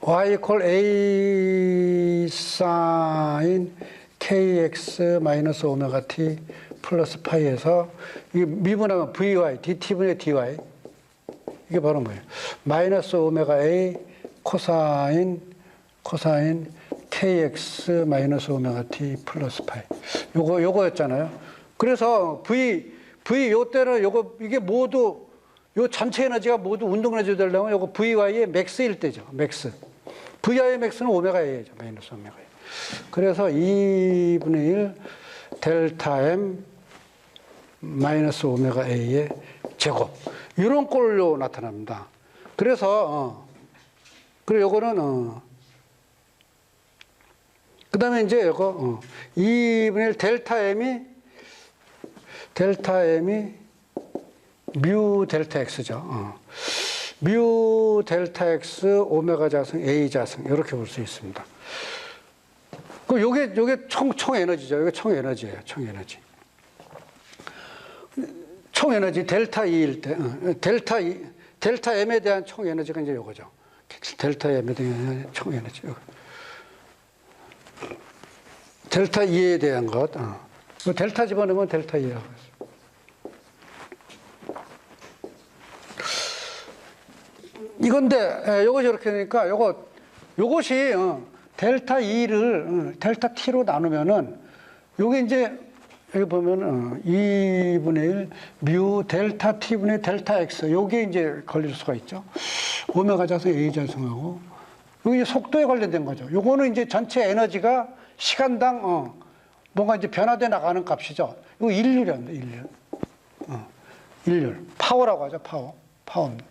Y 이퀄 A 사인 KX 마이너스 오메가 T 플러스 파이에서 이 미분하면 VY DT분의 DY 이게 바로 뭐예요? 마이너스 오메가 A 코사인 KX 마이너스 오메가 T 플러스 파이. 요거였잖아요. 그래서 요때는 이게 모두, 요 전체 에너지가 모두 운동 에너지 되려면 요거 VY의 맥스일 때죠. 맥스. VY의 맥스는 오메가 A죠. 마이너스 오메가 A. 그래서 2분의 1 델타 M 마이너스 오메가 A의 제곱. 이런 꼴로 나타납니다. 그래서, 그리고 요거는, 그 다음에 이제 요거, 2분의 1 델타 M이 뮤 델타 X죠. 뮤 델타 X 오메가 자승 A 자승 이렇게 볼 수 있습니다. 그 요게 총 에너지죠. 이게 총 에너지예요. 총 에너지 델타 E일 때 델타 M에 대한 총 에너지가 이제 요거죠. 델타 M에 대한 총 에너지. 델타 E에 대한 것. 델타 집어넣으면 델타 E라고 했어요. 이건데, 요것이 이렇게 되니까, 요것이, 델타 E를, 델타 T로 나누면은, 요게 이제, 여기 보면, 2분의 1, 뮤, 델타 T분의 델타 X. 요게 이제 걸릴 수가 있죠. 오메가 자승 A 자승하고, 요게 속도에 관련된 거죠. 요거는 이제 전체 에너지가 시간당, 뭔가 이제 변화돼 나가는 값이죠. 이거 인류랍니다, 인류. 파워라고 하죠, 파워입니다.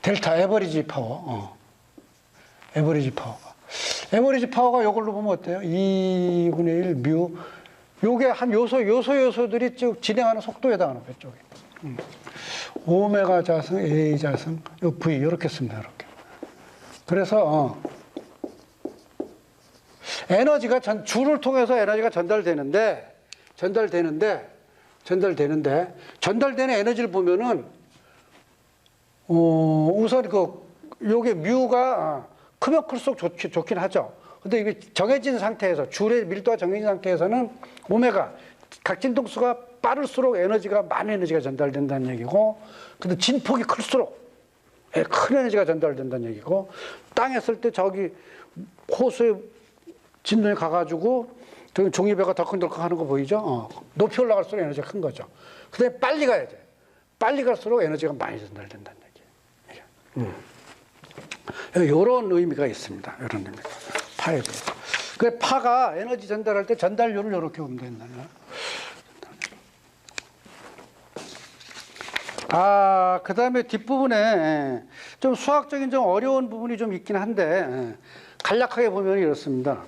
델타 에버리지 파워. 에버리지 파워가 이걸로 보면 어때요? 2분의 1 뮤. 요게 한 요소들이 쭉 진행하는 속도에 해당하는 거죠, 쪽에. 오메가 자승, A 자승, 요 V, 이렇게 씁니다, 이렇게. 그래서, 에너지가 줄을 통해서 에너지가 전달되는 에너지를 보면은, 우선 요게 뮤가 크면 클수록 좋긴 하죠. 근데 이게 정해진 상태에서, 줄의 밀도가 정해진 상태에서는 오메가, 각 진동수가 빠를수록 많은 에너지가 전달된다는 얘기고, 근데 진폭이 클수록 큰 에너지가 전달된다는 얘기고, 땅에 쓸 때 저기 호수에 진동이 가가지고, 저기 종이배가 덜컹덜컹 하는 거 보이죠? 높이 올라갈수록 에너지가 큰 거죠. 그 다음에 빨리 가야 돼. 빨리 갈수록 에너지가 많이 전달된다는 얘기예요. 이런 의미가 있습니다. 이런 의미가. 파에 대해서. 그 파가 에너지 전달할 때 전달률을 이렇게 보면 된다는. 그 다음에 뒷부분에 좀 수학적인 좀 어려운 부분이 좀 있긴 한데, 간략하게 보면 이렇습니다.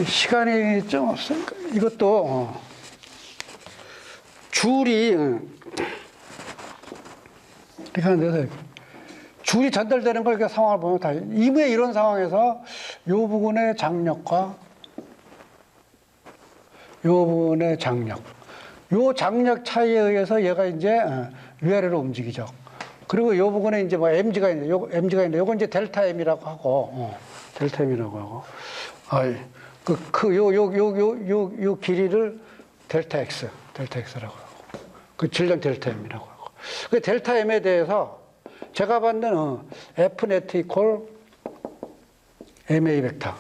시간이 좀 없으니까 이것도 줄이 이렇게 하는데 줄이 전달되는 걸 이렇게 상황을 보면 다 이무의 이런 상황에서 이 부분의 장력과 이 부분의 장력, 이 장력 차이에 의해서 얘가 이제 위아래로 움직이죠. 그리고 이 부분에 이제 뭐 mg가 있는데, mg가 있는데, 요건 이제 델타 m이라고 하고, 델타 m이라고 하고, 요 길이를 델타 x라고 하고, 그 질량 델타 m이라고 하고. 그 델타 m에 대해서 제가 받는 f net 이퀄 ma 벡터.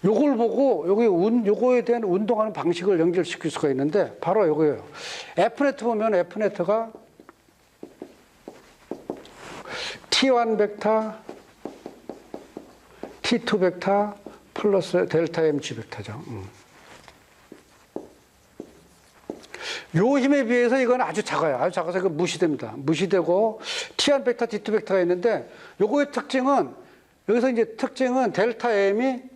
요걸 보고 요거에 대한 운동하는 방식을 연결시킬 수가 있는데 바로 요거예요. f net 보면 f net가 t1 벡터, t2 벡터 플러스 델타 mg 벡터죠. 요 힘에 비해서 이건 아주 작아요. 아주 작아서 이거 무시됩니다. 무시되고 T1 벡터, T2 벡터가 있는데 요거의 특징은 여기서 이제 특징은 델타 m이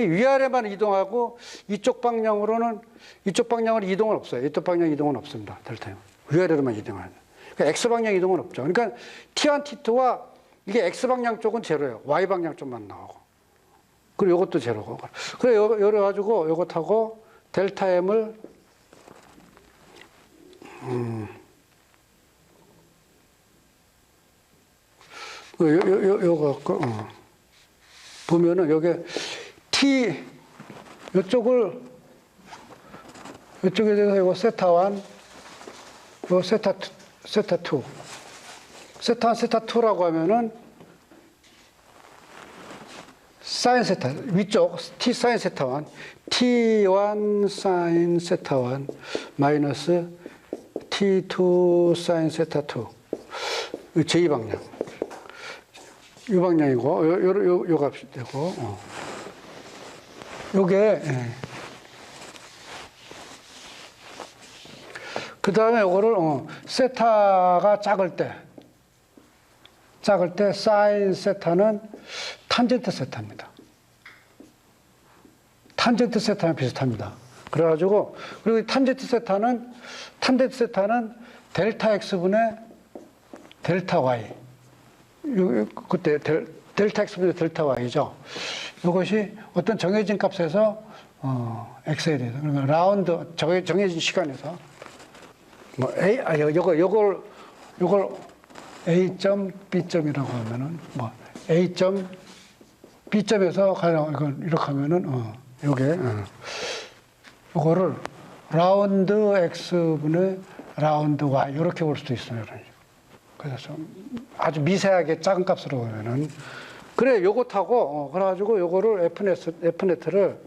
위아래만 이동하고 이쪽 방향으로 이동은 없어요. 이쪽 방향 이동은 없습니다. 델타 m 위아래로만 이동하는. 그러니까 x 방향 이동은 없죠. 그러니까 T1, T2와 이게 x 방향 쪽은 제로예요. y 방향 쪽만 나오고. 그리고 요것도 제로고. 그래 요래 가지고 요것하고 델타 m을 요거 갖고 보면은 여기 T 요쪽에 대해서 요거 세타 1, 요 세타 2, 세타 2라고 하면은 사인 세타 위쪽 T 사인 세타 1, T1 사인 세타 1 마이너스 T2 사인 세타 2 제2방향 이 방향이고 요 값이 되고 요게 그 다음에 요거를 세타가 작을 때 사인 세타는 탄젠트 세타입니다. 탄젠트 세타랑 비슷합니다. 그래가지고 그리고 탄젠트 세타는 델타 x분의 델타 y 그때 델타 x분의 델타 y죠. 이것이 어떤 정해진 값에서 x에 대해서 그러면 라운드 정해진 시간에서 뭐 요걸 a점 b점이라고 하면은 뭐 a점 b점에서 가령 이걸 이렇게 하면은 요거를 라운드 x분의 라운드 y 이렇게 볼 수도 있어요. 그래서 좀 아주 미세하게 작은 값으로 보면은 그래 요것하고 그래가지고 요거를 fnet를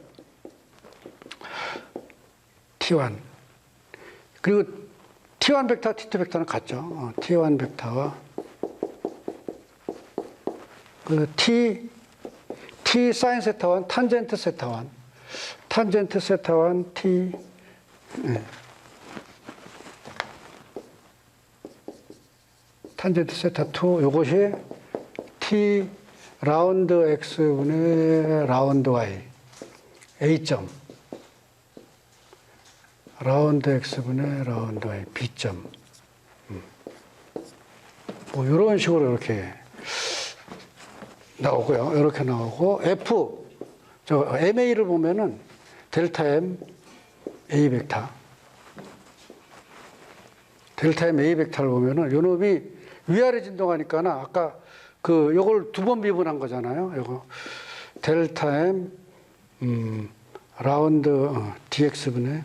t1 그리고 t1 벡터, t2 벡터는 같죠. t1 벡터와 그 t 사인 세타 1, 탄젠트 세타 1, t 탄젠트 세타 2 요것이 t 라운드 x분의 라운드 y a점 라운드 x분의 라운드 y b점 뭐 이런 식으로 이렇게 나오고요. 이렇게 나오고 f ma를 보면은 델타 m a 벡터 델타 m a 벡터를 보면은 요 놈이 위아래 진동하니까 아까 요걸 두 번 미분한 거잖아요. 요거 델타 m 라운드 dx분의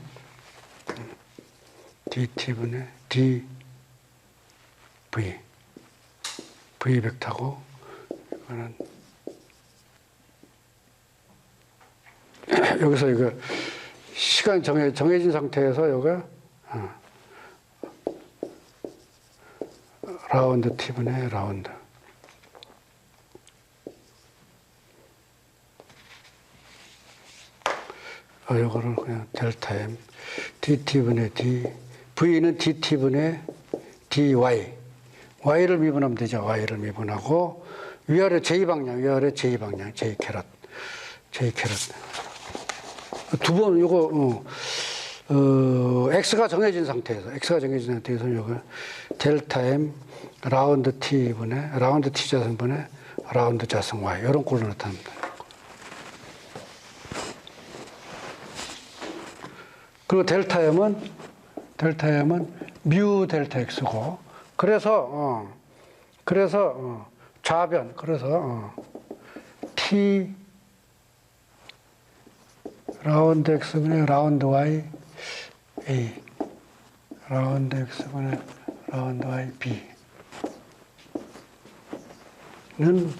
dt분의 d v 벡터고 이거는 여기서 이거 시간 정해진 상태에서 여기가 라운드 t분의 라운드 요거를 그냥 델타 M dt분의 d, v는 dt분의 dy, y를 미분하면 되죠. y를 미분하고 위아래 j-방향, 위아래 j-방향, j 캐럿. 두 번 요거 x가 정해진 상태에서 요거 델타 m 라운드 t분의 라운드 t 자승분의 라운드 자승 y 이런 꼴로 나타납니다. 그리고 델타 m은 뮤 델타 x고 그래서 좌변 t 라운드 x분의 라운드 y a 라운드 x분의 라운드 y b 는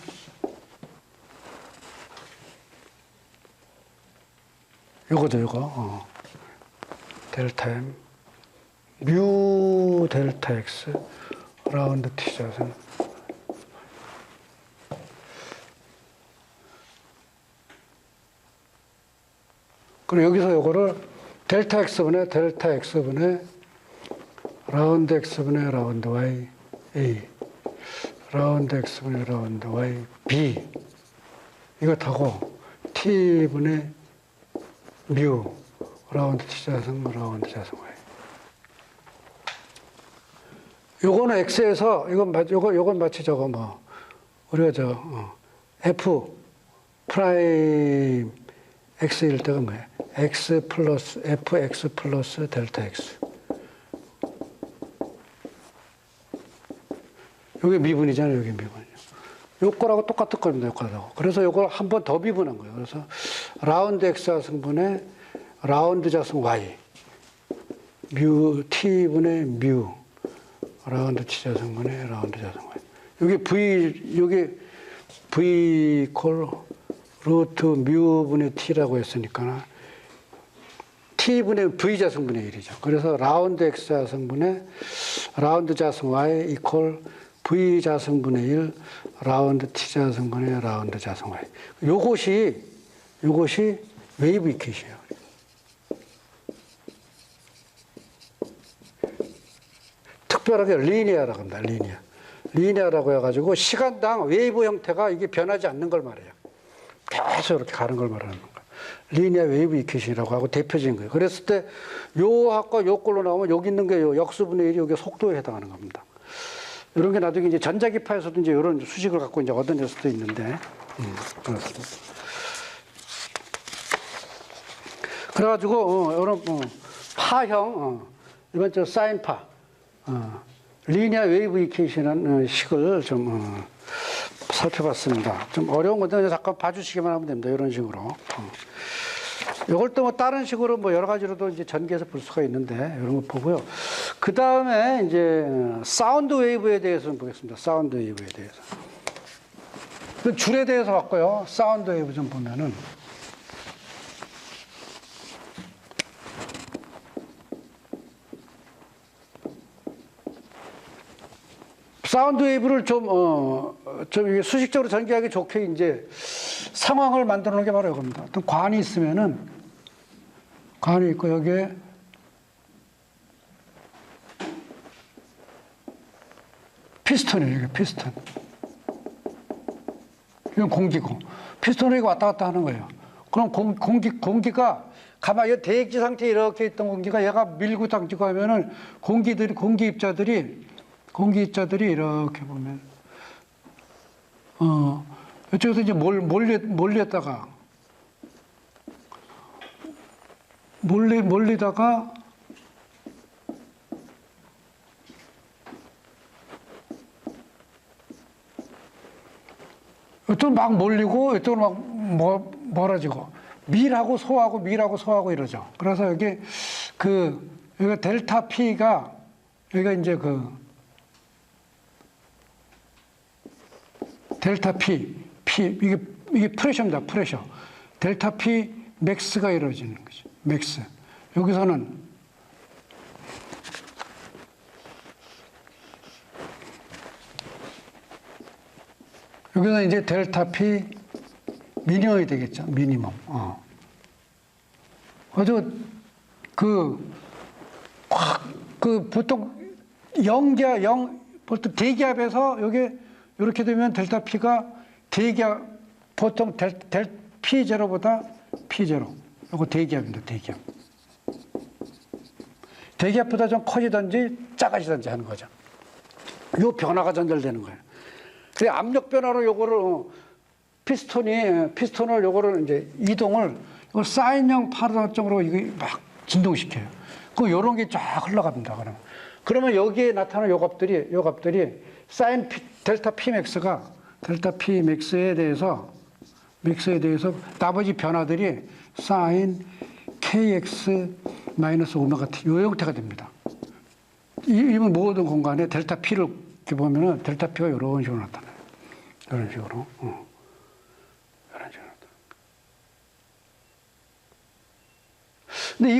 요거 델타 m 뮤 델타 x 라운드 t 자승 그리고 여기서 요거를 델타 x분의 라운드 x분의 라운드 y a 라운드 x분의 라운드 y b 이거 타고 t분의 뮤 라운드 t 자승 라운드 자승 y 요거는 x에서 요건 마치 저거 뭐 우리가 f 프라임 x일 때가 뭐예요? x 플러스 fx 플러스 델타 x 요게 미분이잖아요. 요게 미분이요. 요 거라고 똑같은 겁니다. 요 거라고. 그래서 요걸 한 번 더 미분한 거예요. 그래서 라운드 x 자승분의 라운드 자승 y 뮤 t분의 뮤 라운드 t 자승분의 라운드 자승 y 요게 v 콜 루트 뮤분의 t라고 했으니까 t분의 v 자승분의 1이죠. 그래서 라운드 x 자승분의 라운드 자승 y 이퀄 v 자승분의 1 라운드 t 자승분의 라운드 자승 y 요것이 웨이브 이퀘이션이에요. 특별하게 리니어라고 합니다. 리니어라고 해가지고 시간당 웨이브 형태가 이게 변하지 않는 걸 말해요. 계속 이렇게 가는 걸 말하는 거예요. 리니어 웨이브 이퀘이션이라고 하고 대표적인 거예요. 그랬을 때 요 학과 요 꼴로 나오면 여기 있는 게 요 역수분의 1이 여기 속도에 해당하는 겁니다. 이런 게 나중에 이제 전자기파에서도 이제 이런 수식을 갖고 이제 얻어낼 수도 있는데, 그렇습니다. 그래가지고, 이런, 파형, 이번 저 사인파, 리니어 웨이브 이퀘이션이라는 식을 좀, 살펴봤습니다. 좀 어려운 건데 잠깐 봐주시기만 하면 됩니다. 이런 식으로. 이걸 또 뭐 다른 식으로 뭐 여러 가지로도 이제 전개해서 볼 수가 있는데 이런 거 보고요. 그 다음에 이제 사운드 웨이브에 대해서 좀 보겠습니다. 사운드 웨이브에 대해서. 그 줄에 대해서 봤고요. 사운드 웨이브 좀 보면은 사운드 웨이브를 좀 이게 수식적으로 전개하기 좋게 이제 상황을 만들어 놓은 게 바로 이겁니다. 어떤 관이 있으면은, 관이 있고 여기에 피스톤이에요. 이게 피스톤. 이건 공기고. 피스톤이 왔다 갔다 하는 거예요. 그럼 공기가 가만히 대액지 상태에 이렇게 있던 공기가 얘가 밀고 당기고 하면은 공기입자들이 이렇게 보면, 이쪽에서 이제 몰리다가, 이쪽은 막 몰리고, 이쪽은 막 멀어지고, 밀하고 소하고 이러죠. 그래서 여기가 델타 P가, 여기가 이제 델타 P, 이게 프레셔입니다. 프레셔. 델타 P 맥스가 이루어지는 거죠. 맥스. 여기서는 이제 델타 P 미니멈이 되겠죠. 미니멈. 아주 보통 보통 대기압에서 여기 이렇게 되면 델타 P가 대기압, 보통 P0보다 P0. 이거 대기압입니다, 대기압. 대기압보다 좀 커지든지 작아지든지 하는 거죠. 요 변화가 전달되는 거예요. 그 압력 변화로 요거를 피스톤을 요거를 이제 이동을 이걸 사인형 파동적으로 이게 막 진동시켜요. 그 요런 게 쫙 흘러갑니다. 그러면 여기에 나타나는 요 값들이 사인 델타 P 맥스에 대해서 나머지 변화들이 사인 KX 마이너스 오메가 T 요 형태가 됩니다. 이 모든 공간에 델타 P를 이렇게 보면은 델타 P가 이런 식으로 나타나요. 이런 식으로. 이런 식으로 나타납니다. 근데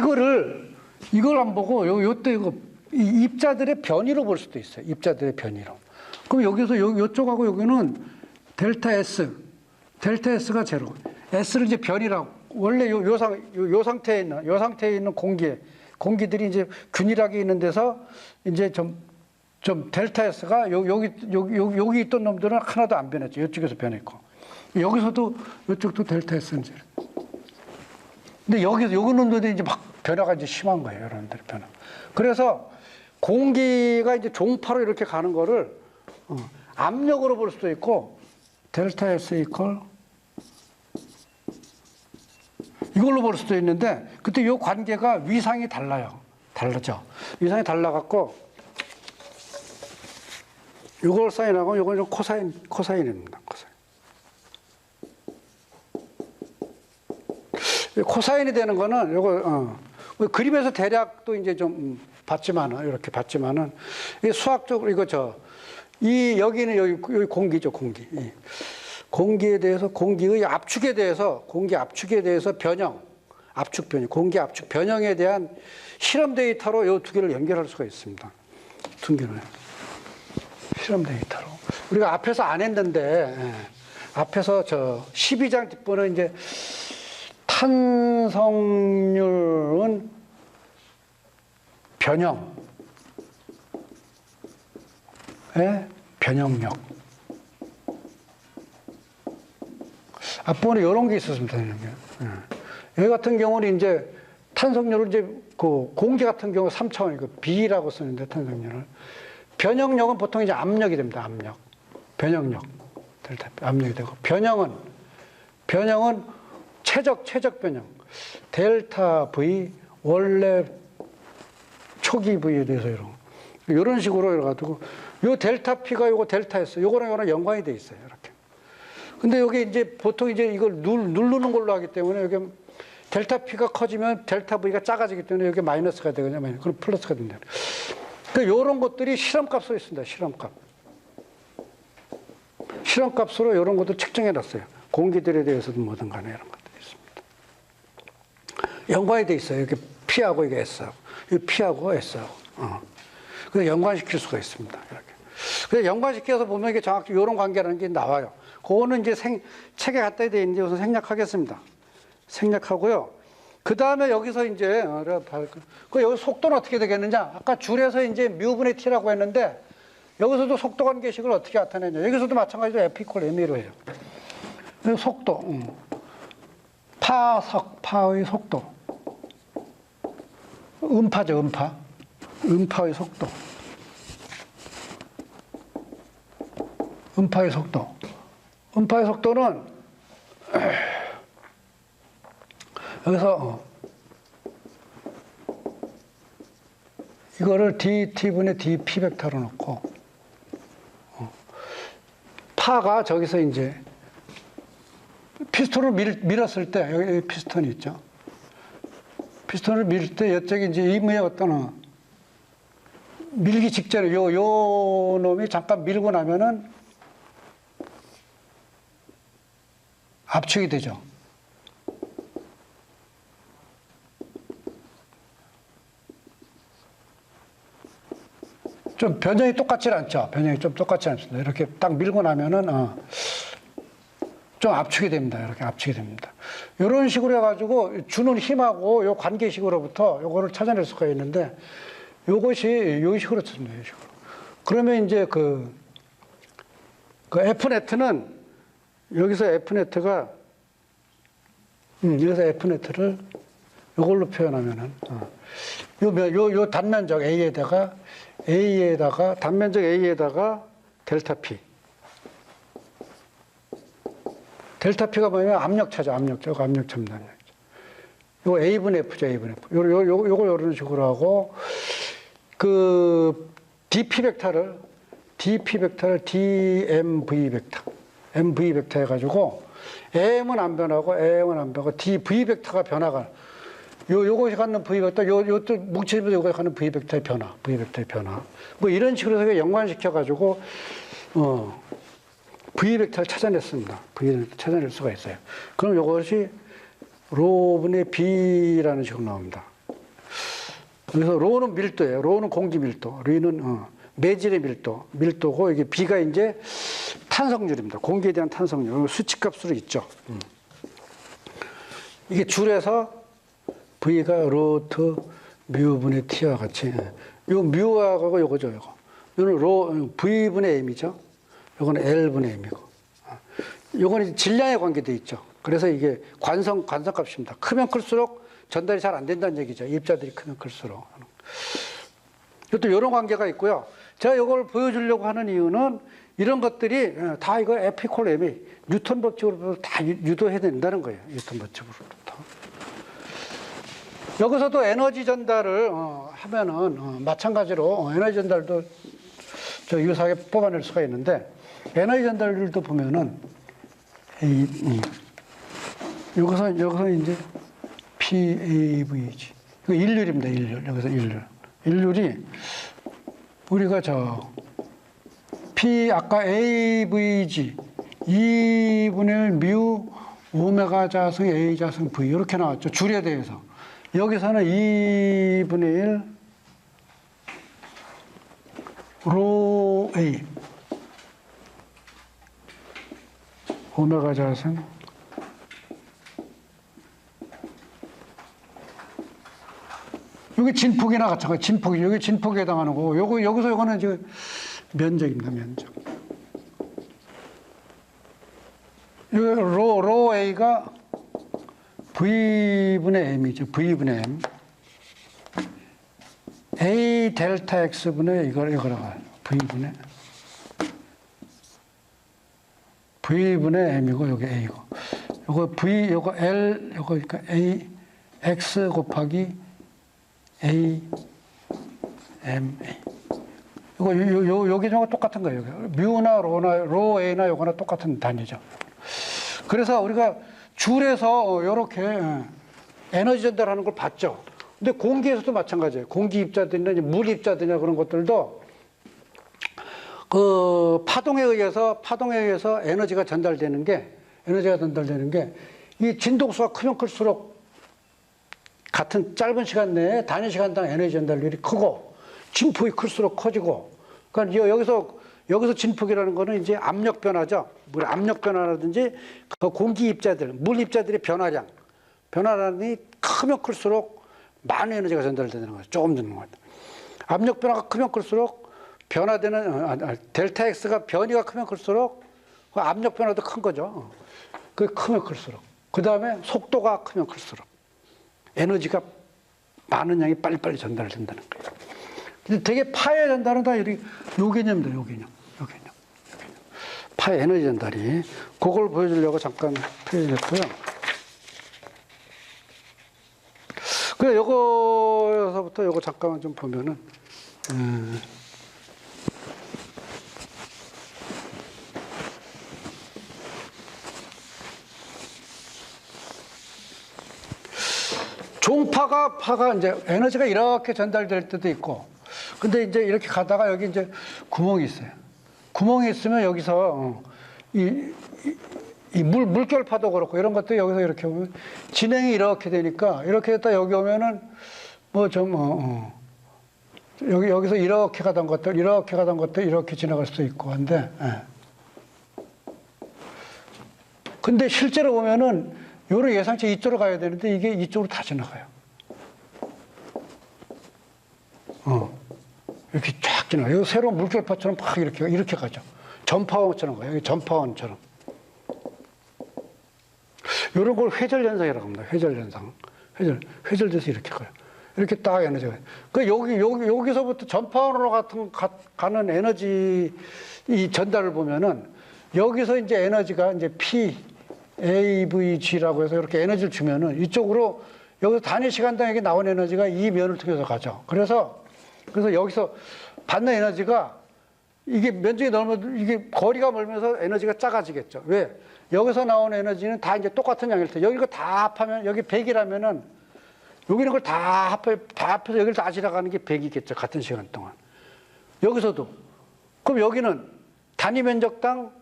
이걸 안 보고 요때 이 입자들의 변이로 볼 수도 있어요. 입자들의 변이로. 그럼 여기서 요쪽하고 여기는 델타 S가 제로. S를 이제 변이라고. 원래 요 상태에 있는 공기들이 이제 균일하게 있는 데서 이제 좀 델타 S가 여기 있던 놈들은 하나도 안 변했죠. 이쪽에서 변했고. 여기서도 이쪽도 델타 S는 제로. 근데 여기 놈들이 이제 막 변화가 이제 심한 거예요. 여러분들 변화. 그래서 공기가 이제 종파로 이렇게 가는 거를 압력으로 볼 수도 있고 델타 S 이퀄 이걸로 볼 수도 있는데 그때 이 관계가 위상이 다르죠. 위상이 달라갖고 이걸 사인하고 이걸 좀 코사인입니다. 코사인이 되는 거는 요거 그림에서 대략도 이제 좀 이렇게 봤지만은 이 수학적으로 여기는 여기 공기죠, 공기. 공기에 대해서 공기 압축에 대해서 압축 변형, 공기 압축 변형에 대한 실험 데이터로 이 두 개를 연결할 수가 있습니다. 두 개를 실험 데이터로 우리가 앞에서 안 했는데 앞에서 12장 뒷번은 이제 탄성률은 변형력. 앞부분에 이런 게 있었습니다. 여기 같은 경우는 이제 탄성률을 이제 공기 같은 경우 3차원이고 B라고 쓰는데 탄성률을. 변형력은 보통 이제 압력이 됩니다. 변형력. 델타 압력이 되고. 변형은 최적 변형. 델타 V 원래 초기 V에 대해서 이런 식으로 해가지고 요 델타 P가 요거 델타 S 요거랑 연관이 돼 있어요. 이렇게. 근데 여기 이제 보통 이제 이걸 누르는 걸로 하기 때문에 여기 델타 P가 커지면 델타 V가 작아지기 때문에 여기 마이너스가 되거든요. 그럼 플러스가 된다. 그러니까 요런 것들이 실험값으로 있습니다. 실험값으로 이런 것도 측정해 놨어요. 공기들에 대해서도 뭐든 간에 이런 것들이 있습니다. 연관이 돼 있어요. 이렇게 P하고 이게 S하고. 이 P하고 S하고. 그래서 연관시킬 수가 있습니다. 이렇게. 그래서 연관시켜서 보면 이게 정확히 이런 관계라는 게 나와요. 그거는 이제 책에 갖다 돼 있는데 우선 생략하겠습니다. 생략하고요. 그 다음에 여기서 이제, 여기 속도는 어떻게 되겠느냐? 아까 줄에서 이제 뮤분의 T라고 했는데, 여기서도 속도 관계식을 어떻게 나타내냐? 여기서도 마찬가지로 F 이퀄 M으로 해요. 속도. 파의 속도. 음파죠, 음파. 음파의 속도. 음파의 속도는 여기서 이거를 dt분의 dp 벡터로 놓고 파가 저기서 이제 피스톤을 밀었을 때 여기 피스톤이 있죠. 피스톤을 밀 때 이쪽에 이제 이무의 어떤 밀기 직전에 요 놈이 잠깐 밀고 나면은 압축이 되죠. 좀 변형이 똑같지 않죠. 변형이 좀 똑같지 않습니다. 이렇게 딱 밀고 나면은 좀 압축이 됩니다. 이렇게 압축이 됩니다. 이런 식으로 해가지고 주는 힘하고 요 관계식으로부터 요거를 찾아낼 수가 있는데 요것이 요 식으로 찾습니다. 요 식으로. 그러면 이제 그 F네트는 여기서 F네트가 여기서 F네트를 요걸로 표현하면은 요 단면적 A에다가 단면적 A에다가 델타 P. 델타 P가 뭐냐면 압력차죠. 저거 압력차입니다. 요거 A분의 F죠. A분의 F. 요걸 이런 식으로 하고 그 DP 벡터를 DMV 벡터. MV 벡터 해가지고 M은 안 변하고 DV 벡터가 변화가 요것이 갖는 V 벡터 요또 뭉치면서 요것이 갖는 V 벡터의 변화. 뭐 이런 식으로 해서 연관시켜가지고 V 벡터를 찾아냈습니다. V를 찾아낼 수가 있어요. 그럼 이것이 로분의 B라는 식으로 나옵니다. 그래서 로는 밀도예요. 로는 공기 밀도, R는 매질의 밀도고 이게 B가 이제 탄성률입니다. 공기에 대한 탄성률, 수치값으로 있죠. 이게 줄에서 V가 루트 뮤분의 T와 같이 요 뮤하고 요거죠, 요거. 요는 V분의 M이죠. 요거는 L분의 M이고. 요거는 질량에 관계되어 있죠. 그래서 이게 관성값입니다. 크면 클수록 전달이 잘 안 된다는 얘기죠. 입자들이 크면 클수록. 또 이런 관계가 있고요. 제가 이걸 보여주려고 하는 이유는 이런 것들이 다 이거 F = M이 뉴턴 법칙으로 다 유도해야 된다는 거예요. 뉴턴 법칙으로부터. 여기서도 에너지 전달을 하면은 마찬가지로 에너지 전달도 저 유사하게 뽑아낼 수가 있는데 에너지 전달률도 보면은 여기서 이제 PAVG 이거 일률입니다. 일률. 여기서 일률이 우리가 P 아까 AVG 2분의 1 뮤 오메가 자승 A 자승 V 이렇게 나왔죠. 줄에 대해서. 여기서는 2분의 1 로 A 오메가 자승 여기 진폭이나 마찬가지. 진폭이 여기 진폭에 해당하는 거고 여기서 요거는 지금 면적입니다. 면적. 여기 로 A가 V분의 M이죠. V분의 M. A 델타 X분의 이거라고 해요. V분의 M이고 여기 A고. 요거 L 그러니까 A X 곱하기 A M A. 여기 저거 똑같은 거예요. 뮤나 로 A나 요거나 똑같은 단위죠. 그래서 우리가 줄에서 이렇게 에너지 전달하는 걸 봤죠. 근데 공기에서도 마찬가지예요. 공기 입자들이나 물 입자들이나 그런 것들도 그 파동에 의해서 에너지가 전달되는 게 이 진동수가 크면 클수록 같은 짧은 시간 내에 단위 시간당 에너지 전달률이 크고 진폭이 클수록 커지고 그러니까 여기서 진폭이라는 거는 이제 압력 변화죠. 물 압력 변화라든지 그 공기 입자들, 물 입자들의 변화량이 크면 클수록 많은 에너지가 전달되는 거죠. 조금 드는 거죠. 압력 변화가 크면 클수록 변화되는 델타 X가 변이가 크면 클수록 그 압력 변화도 큰 거죠. 그 크면 클수록. 그 다음에 속도가 크면 클수록 에너지가 많은 양이 빨리빨리 전달된다는 거예요. 근데 되게 파의 전달은 다 요 개념입니다. 요 개념. 파의 에너지 전달이. 그걸 보여주려고 잠깐 표현했고요. 그래, 요거서부터 요거 잠깐만 좀 보면은, 파가 이제 에너지가 이렇게 전달될 때도 있고, 근데 이제 이렇게 가다가 여기 이제 구멍이 있어요. 구멍이 있으면 여기서 이 물결파도 그렇고 이런 것도 여기서 이렇게 오면 진행이 이렇게 되니까 이렇게 됐다 여기 오면은 여기서 이렇게 가던 것들 이렇게 지나갈 수도 있고 한데, 근데 실제로 보면은 요런 예상치 이쪽으로 가야 되는데 이게 이쪽으로 다 지나가요. 이렇게 쫙 지나가요. 여기 새로운 물결파처럼 막 이렇게 가죠. 전파원처럼 가요. 여기 전파원처럼. 이런 걸 회절현상이라고 합니다. 회절현상. 회절돼서 이렇게 가요. 이렇게 딱 에너지가. 그 여기서부터 전파원으로 가는 에너지 이 전달을 보면은 여기서 이제 에너지가 이제 P, AVG라고 해서 이렇게 에너지를 주면은 이쪽으로 여기서 단위 시간당에게 나온 에너지가 이 면을 통해서 가죠. 그래서 여기서 받는 에너지가 이게 면적이 넓으면 이게 거리가 멀면서 에너지가 작아지겠죠. 왜? 여기서 나오는 에너지는 다 이제 똑같은 양일 때 여기 다 합하면 여기 100이라면은 여기는 걸 다 합해서 여기를 다 지나가는 게 100이겠죠. 같은 시간 동안. 여기서도. 그럼 여기는 단위 면적당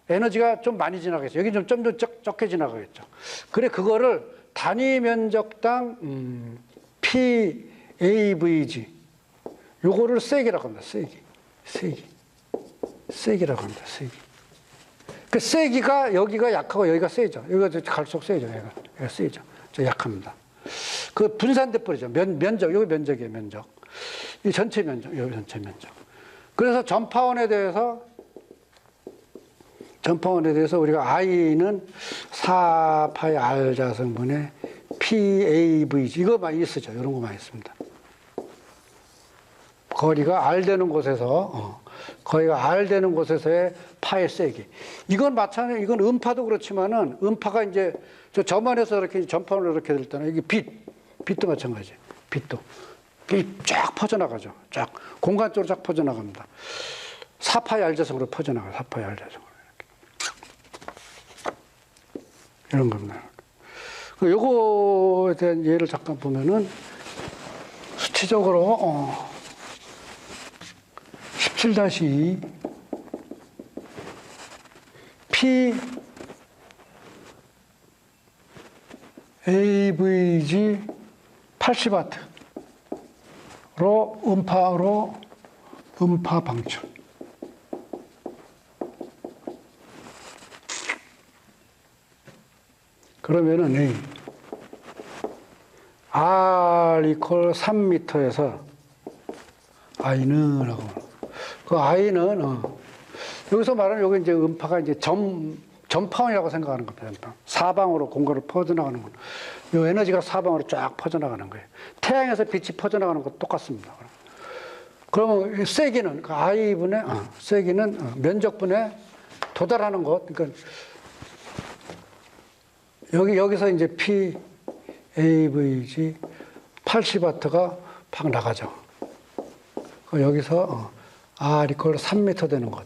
에너지가 좀 많이 지나가겠죠. 여기는 좀 더 적게 지나가겠죠. 그래, 그거를 단위 면적당 PAVG 요거를 세기라고 합니다. 세기라고 합니다. 세기. 그 세기가 여기가 약하고 여기가 세죠. 여기가 갈수록 세죠. 여기가 세죠. 저 약합니다. 그 분산돼 버리죠. 면적, 여기 면적이에요. 면적. 이 전체 면적, 여기 전체 면적. 그래서 전파원에 대해서 우리가 I는 4파이 R 자성분의 PAVG 이거 많이 쓰죠. 이런 거 많이 씁니다. 거리가 R 되는 곳에서 거리가 의 파의 세기. 이건 마찬가지. 이건 음파도 그렇지만은 음파가 이제 저 점안에서 이렇게 전파원으로 이렇게 될 때는 이게 빛도 마찬가지. 빛도 쫙 퍼져나가죠. 쫙 공간 쪽으로 쫙 퍼져나갑니다. 4파이 R 자성으로 퍼져나가요. 4파이 R 자성으로 이런 겁니다. 요거에 대한 예를 잠깐 보면은 수치적으로 17-2 P AVG 80W로 음파 방출. 그러면은 R 이퀄 3m에서 I는 하고 그 I는 여기서 말하는 여기 이제 음파가 이제 전파원이라고 생각하는 겁니다. 사방으로 공간을 퍼져나가는 거. 이 에너지가 사방으로 쫙 퍼져나가는 거예요. 태양에서 빛이 퍼져나가는 것도 똑같습니다. 그러면 세기는 그 I분의 세기는 면적분에 도달하는 것. 그러니까 여기서 이제 P, AVG 80W가 팍 나가죠. 여기서 R 이퀄 3m 되는 것.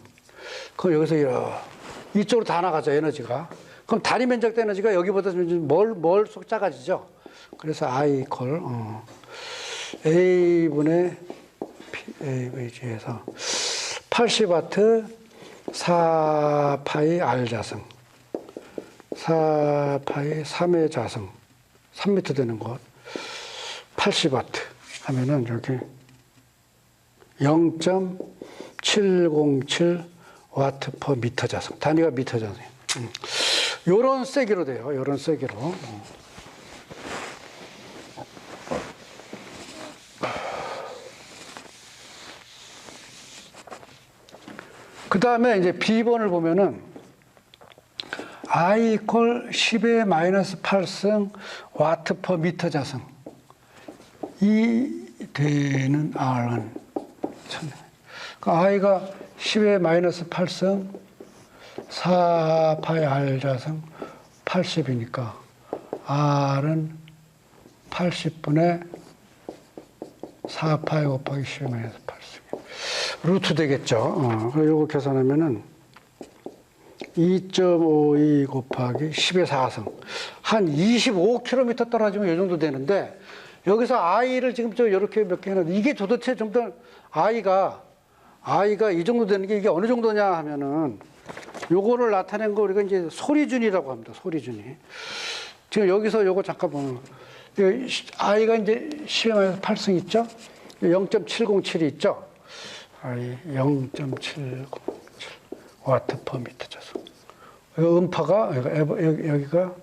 그럼 여기서 이쪽으로 다 나가죠, 에너지가. 그럼 단위 면적 에너지가 여기보다 좀 멀수록 작아지죠. 그래서 I 이퀄 A분의 AVG에서 80W 4파이 R 자승 4파이 3의 자승 3m 되는 것 80W 하면은 이렇게 0.707 와트 퍼 미터 자승. 단위가 미터 자승. 요런 세기로 돼요. 요런 세기로. 그 다음에 이제 B번을 보면은 I 이퀄 10의 마이너스 8승 와트 퍼 미터 자승. 이 되는 R은 그 I가 10의 마이너스 8승 4파이 R 자승 80이니까 R은 80분의 4파이 곱하기 10의 마이너스 8승 루트 되겠죠. 요거 계산하면은 2.52 곱하기 10의 4승 한 25km 떨어지면 이 정도 되는데 여기서 I를 지금 이렇게 몇 개 해놨는데 이게 도대체 좀 더 I가 이 정도 되는 게 이게 어느 정도냐 하면은 요거를 나타낸 거 우리가 이제 소리준이라고 합니다. 소리준이. 지금 여기서 요거 잠깐 보면 I가 이제 10의 8승 있죠? 0.707이 있죠? I 0.707 와트 퍼 미터 자승. 음파가 여기가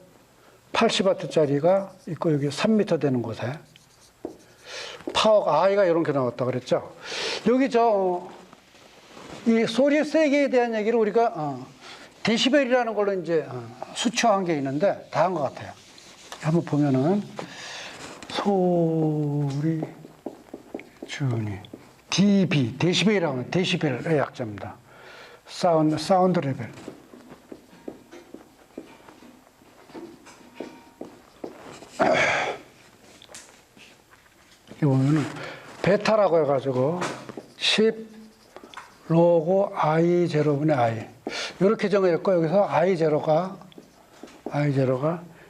80W짜리가 있고 여기 3m 되는 곳에 파워가 I가 이렇게 나왔다 그랬죠. 여기 이 소리의 세기에 대한 얘기를 우리가 데시벨이라는 걸로 이제 수치화한 게 있는데 다 한 것 같아요. 한번 보면은 소리 준위 dB 데시벨이라고 하면 데시벨의 약자입니다. 사운드 레벨. 여기 보면은 베타라고 해가지고 10 로고 I 제로분의 I 이렇게 정해졌고 여기서 I0가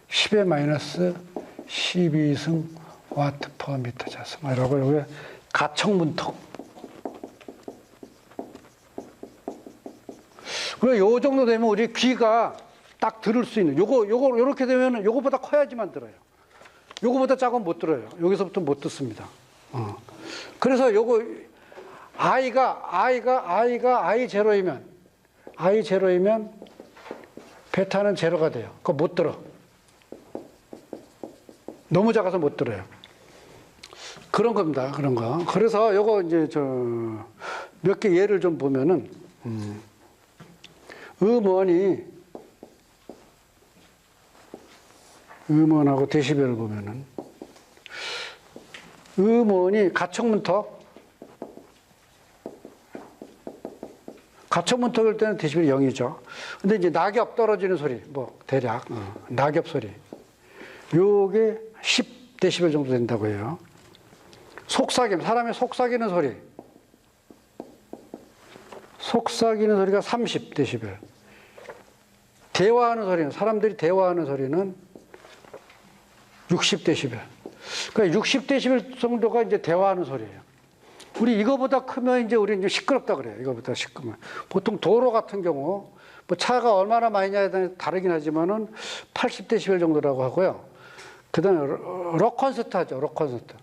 10의 마이너스 12승 와트 퍼 미터 자승 이라고 여기 가청문턱. 그리고 요 정도 되면 우리 귀가 딱 들을 수 있는 요거 요렇게 되면 요거보다 커야지만 들어요. 요거보다 작으면 못 들어요. 여기서부터 못 듣습니다. 그래서 요거 I가 I0이면 베타는 제로가 돼요. 그거 못 들어. 너무 작아서 못 들어요. 그런 겁니다. 그런 거. 그래서 요거 이제 몇 개 예를 좀 보면은 음원하고 데시벨을 보면은 음원이 가청문턱일 때는 데시벨이 0이죠. 근데 이제 낙엽 떨어지는 소리, 뭐 대략 낙엽 소리, 요게 10데시벨 정도 된다고 해요. 속삭임, 사람이 속삭이는 소리가 30데시벨. 대화하는 소리는, 사람들이 대화하는 소리는 60데시벨. 그러니까 60데시벨 정도가 이제 대화하는 소리예요. 우리 이거보다 크면 이제 우리 이제 시끄럽다 그래요. 이거보다 시끄러면. 보통 도로 같은 경우, 뭐 차가 얼마나 많이 나냐에 다르긴 하지만은 80데시벨 정도라고 하고요. 그 다음에 록 콘서트 하죠. 록 콘서트.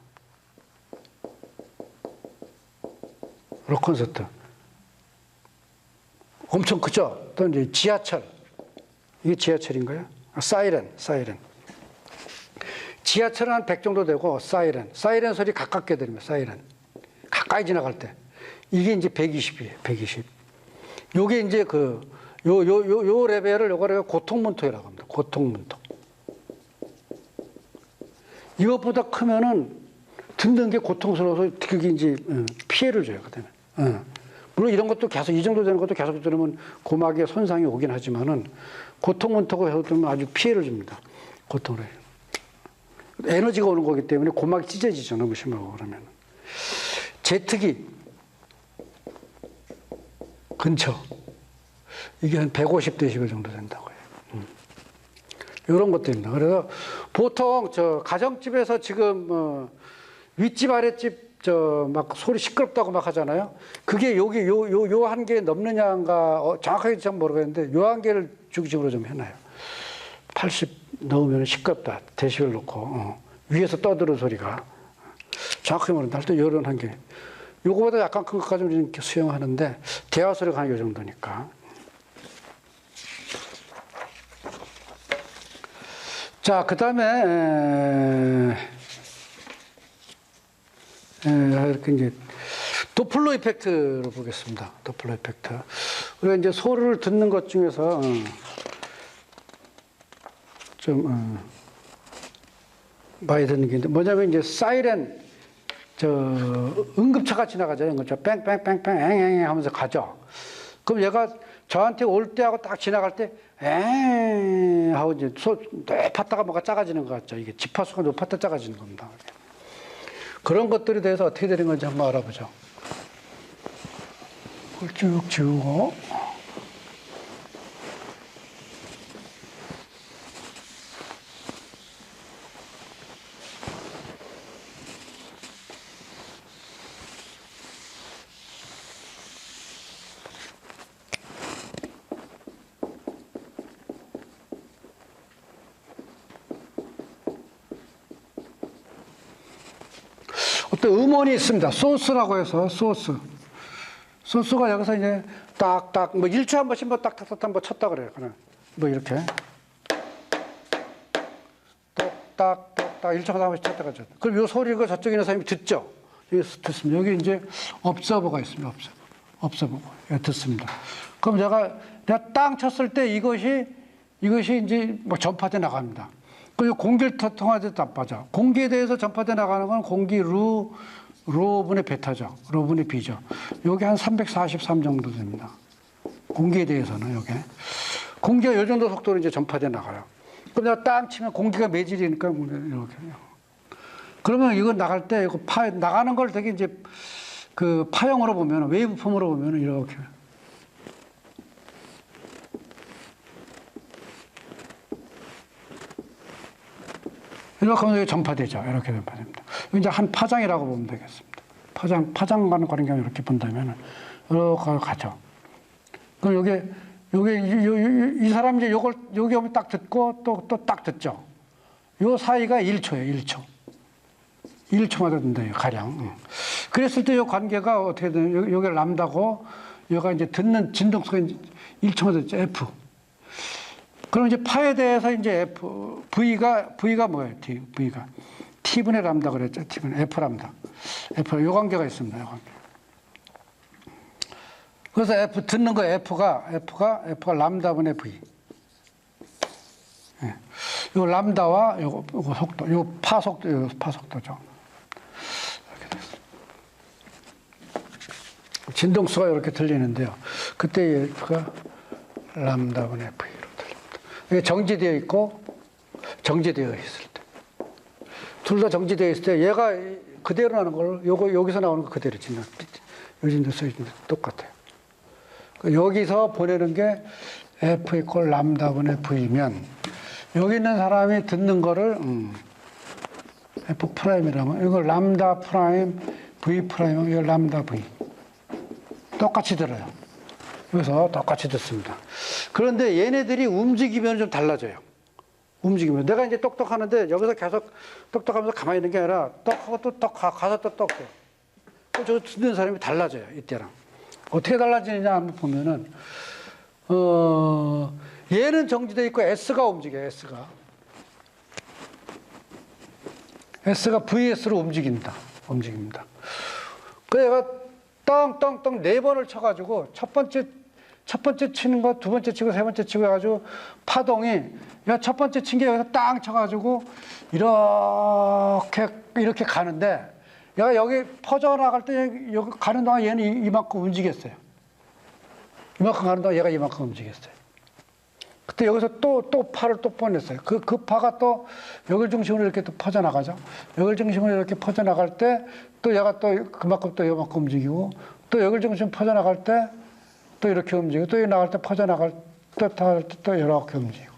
엄청 크죠? 또 이제 지하철. 이게 지하철인가요? 사이렌. 지하철은 한 100 정도 되고, 사이렌 소리 가깝게 들으면, 가까이 지나갈 때. 이게 이제 120이에요, 120. 요게 이제 요 레벨을 요거를 고통문턱이라고 합니다. 고통문턱. 이것보다 크면은 듣는 게 고통스러워서 그게 이제 피해를 줘요, 그다음에. 물론 이런 것도 계속, 이 정도 되는 것도 계속 들으면 고막에 손상이 오긴 하지만은 고통문턱을 해서 들으면 아주 피해를 줍니다. 고통을. 에너지가 오는 거기 때문에 고막이 찢어지죠, 너무 심하고 그러면. 제트기 근처 이게 한 150데시벨 정도 된다고 해요. 이런 것들입니다. 그래서 보통 가정집에서 지금 윗집 아랫집 막 소리 시끄럽다고 막 하잖아요. 그게 여기 요 한계 넘느냐인가 정확하게 잘 모르겠는데 요 한계를 중심으로 좀 해놔요. 80 넘으면 시끄럽다. 데시벨 놓고 위에서 떠드는 소리가 정확하게 말하면 하여튼 이런 한계. 요거보다 약간 큰 것까지 우리는 수용하는데 대화 소리가 한 요 정도니까. 자, 그 다음에 이렇게 이제 도플러 이펙트를 보겠습니다. 도플러 이펙트. 우리가 이제 소리를 듣는 것 중에서 좀 많이 듣는 게 있는데 뭐냐면 이제 사이렌 응급차가 지나가잖아요. 응급차 뺑뺑뺑뺑 앵앵 하면서 가죠. 그럼 얘가 저한테 올 때하고 딱 지나갈 때 앵 하고 이제 높았다가 뭐가 작아지는 것 같죠. 이게 지파수가 높았다 작아지는 겁니다. 그런 것들에 대해서 어떻게 되는 건지 한번 알아보죠. 그걸 쭉 지우고 어떤 음원이 있습니다. 소스라고 해서 소스가 여기서 이제 딱딱 뭐 1초에 한 번씩 뭐 딱딱딱 한번 쳤다 그래요. 그냥 뭐 이렇게 똑딱 1초마다 한 번씩 쳤다가 쳤다. 그럼 요 소리가 저쪽에 있는 사람이 듣죠? 여기 듣습니다. 여기 이제 observer가 있습니다. observer가. 듣습니다. 그럼 내가 땅 쳤을 때 이것이 이제 뭐 전파돼 나갑니다. 그리고 공기를 통해서 나빠져. 공기에 대해서 전파돼 나가는 건 공기 로분의 베타죠. 로분의 B죠. 여기 한 343 정도 됩니다. 공기에 대해서는 여기. 공기가 이 정도 속도로 이제 전파돼 나가요. 그럼 내가 땅 치면 공기가 매질이니까 이렇게. 그러면 이거 나갈 때 이거 나가는 걸 되게 이제 그 파형으로 보면 웨이브폼으로 보면 이렇게. 이렇게 하면 이게 전파되죠. 이렇게 전파됩니다. 이제 한 파장이라고 보면 되겠습니다. 파장과는 관계가 이렇게 본다면 이렇게 가죠. 그럼 이 사람이 이제 여기 오면 딱 듣고 또 딱 듣죠. 요 사이가 1초예요, 1초. 1초마다 된다요, 가량. 그랬을 때 이 관계가 어떻게 되냐면, 여기 람다고, 여기가 이제 듣는 진동수가 1초마다 듣죠, F. 그럼 이제 파에 대해서 이제 F, V가 뭐예요, V가? T분의 람다 그랬죠, T분의 F 람다. F, 요 관계가 있습니다, 요 관계. 그래서 F, 듣는 거 F가 람다분의 V. 예. 요 람다와 요 속도, 요 파속도죠. 이렇게 됐어요. 진동수가 이렇게 들리는데요. 그때 F가 람다분의 V로 들립니다. 이게 정지되어 있고, 정지되어 있을 때. 둘 다 정지되어 있을 때, 얘가 그대로 나는 걸, 여기서 나오는 거 그대로 진동, 요즘도 써있는데 똑같아요. 여기서 보내는 게 F 이퀄 람다분의 V면, 여기 있는 사람이 듣는 거를, F 프라임이라면, 이걸 람다 프라임, V 프라임은 이걸 람다 V. 똑같이 들어요. 그래서 똑같이 듣습니다. 그런데 얘네들이 움직이면 좀 달라져요. 움직이면. 내가 이제 똑똑하는데 여기서 계속 똑똑하면서 가만히 있는 게 아니라 똑하고 또 가서 또 똑해요. 저 듣는 사람이 달라져요. 이때랑. 어떻게 달라지느냐 한번 보면은, 얘는 정지되어 있고 S가 움직여요, S가 VS로 움직입니다. 그 얘가 떵떵떵 4번을 쳐가지고 첫 번째 치는 거, 두 번째 치고, 세 번째 치고 해가지고 파동이, 야, 첫 번째 친 게 여기서 땅 쳐가지고 이렇게 가는데, 얘가 여기 퍼져나갈 때 여기 가는 동안 얘는 이만큼 움직였어요. 이만큼 가는 동안 얘가 이만큼 움직였어요. 그때 여기서 또 파를 또 보냈어요. 그 파가 또 여길 중심으로 이렇게 또 퍼져나가죠. 여길 중심으로 이렇게 퍼져나갈 때 또 얘가 또 그만큼 또 이만큼 움직이고, 또 여길 중심 퍼져나갈 때 또 이렇게 움직이고, 또 여기 나갈 때 퍼져나갈 때 또 이렇게 움직이고.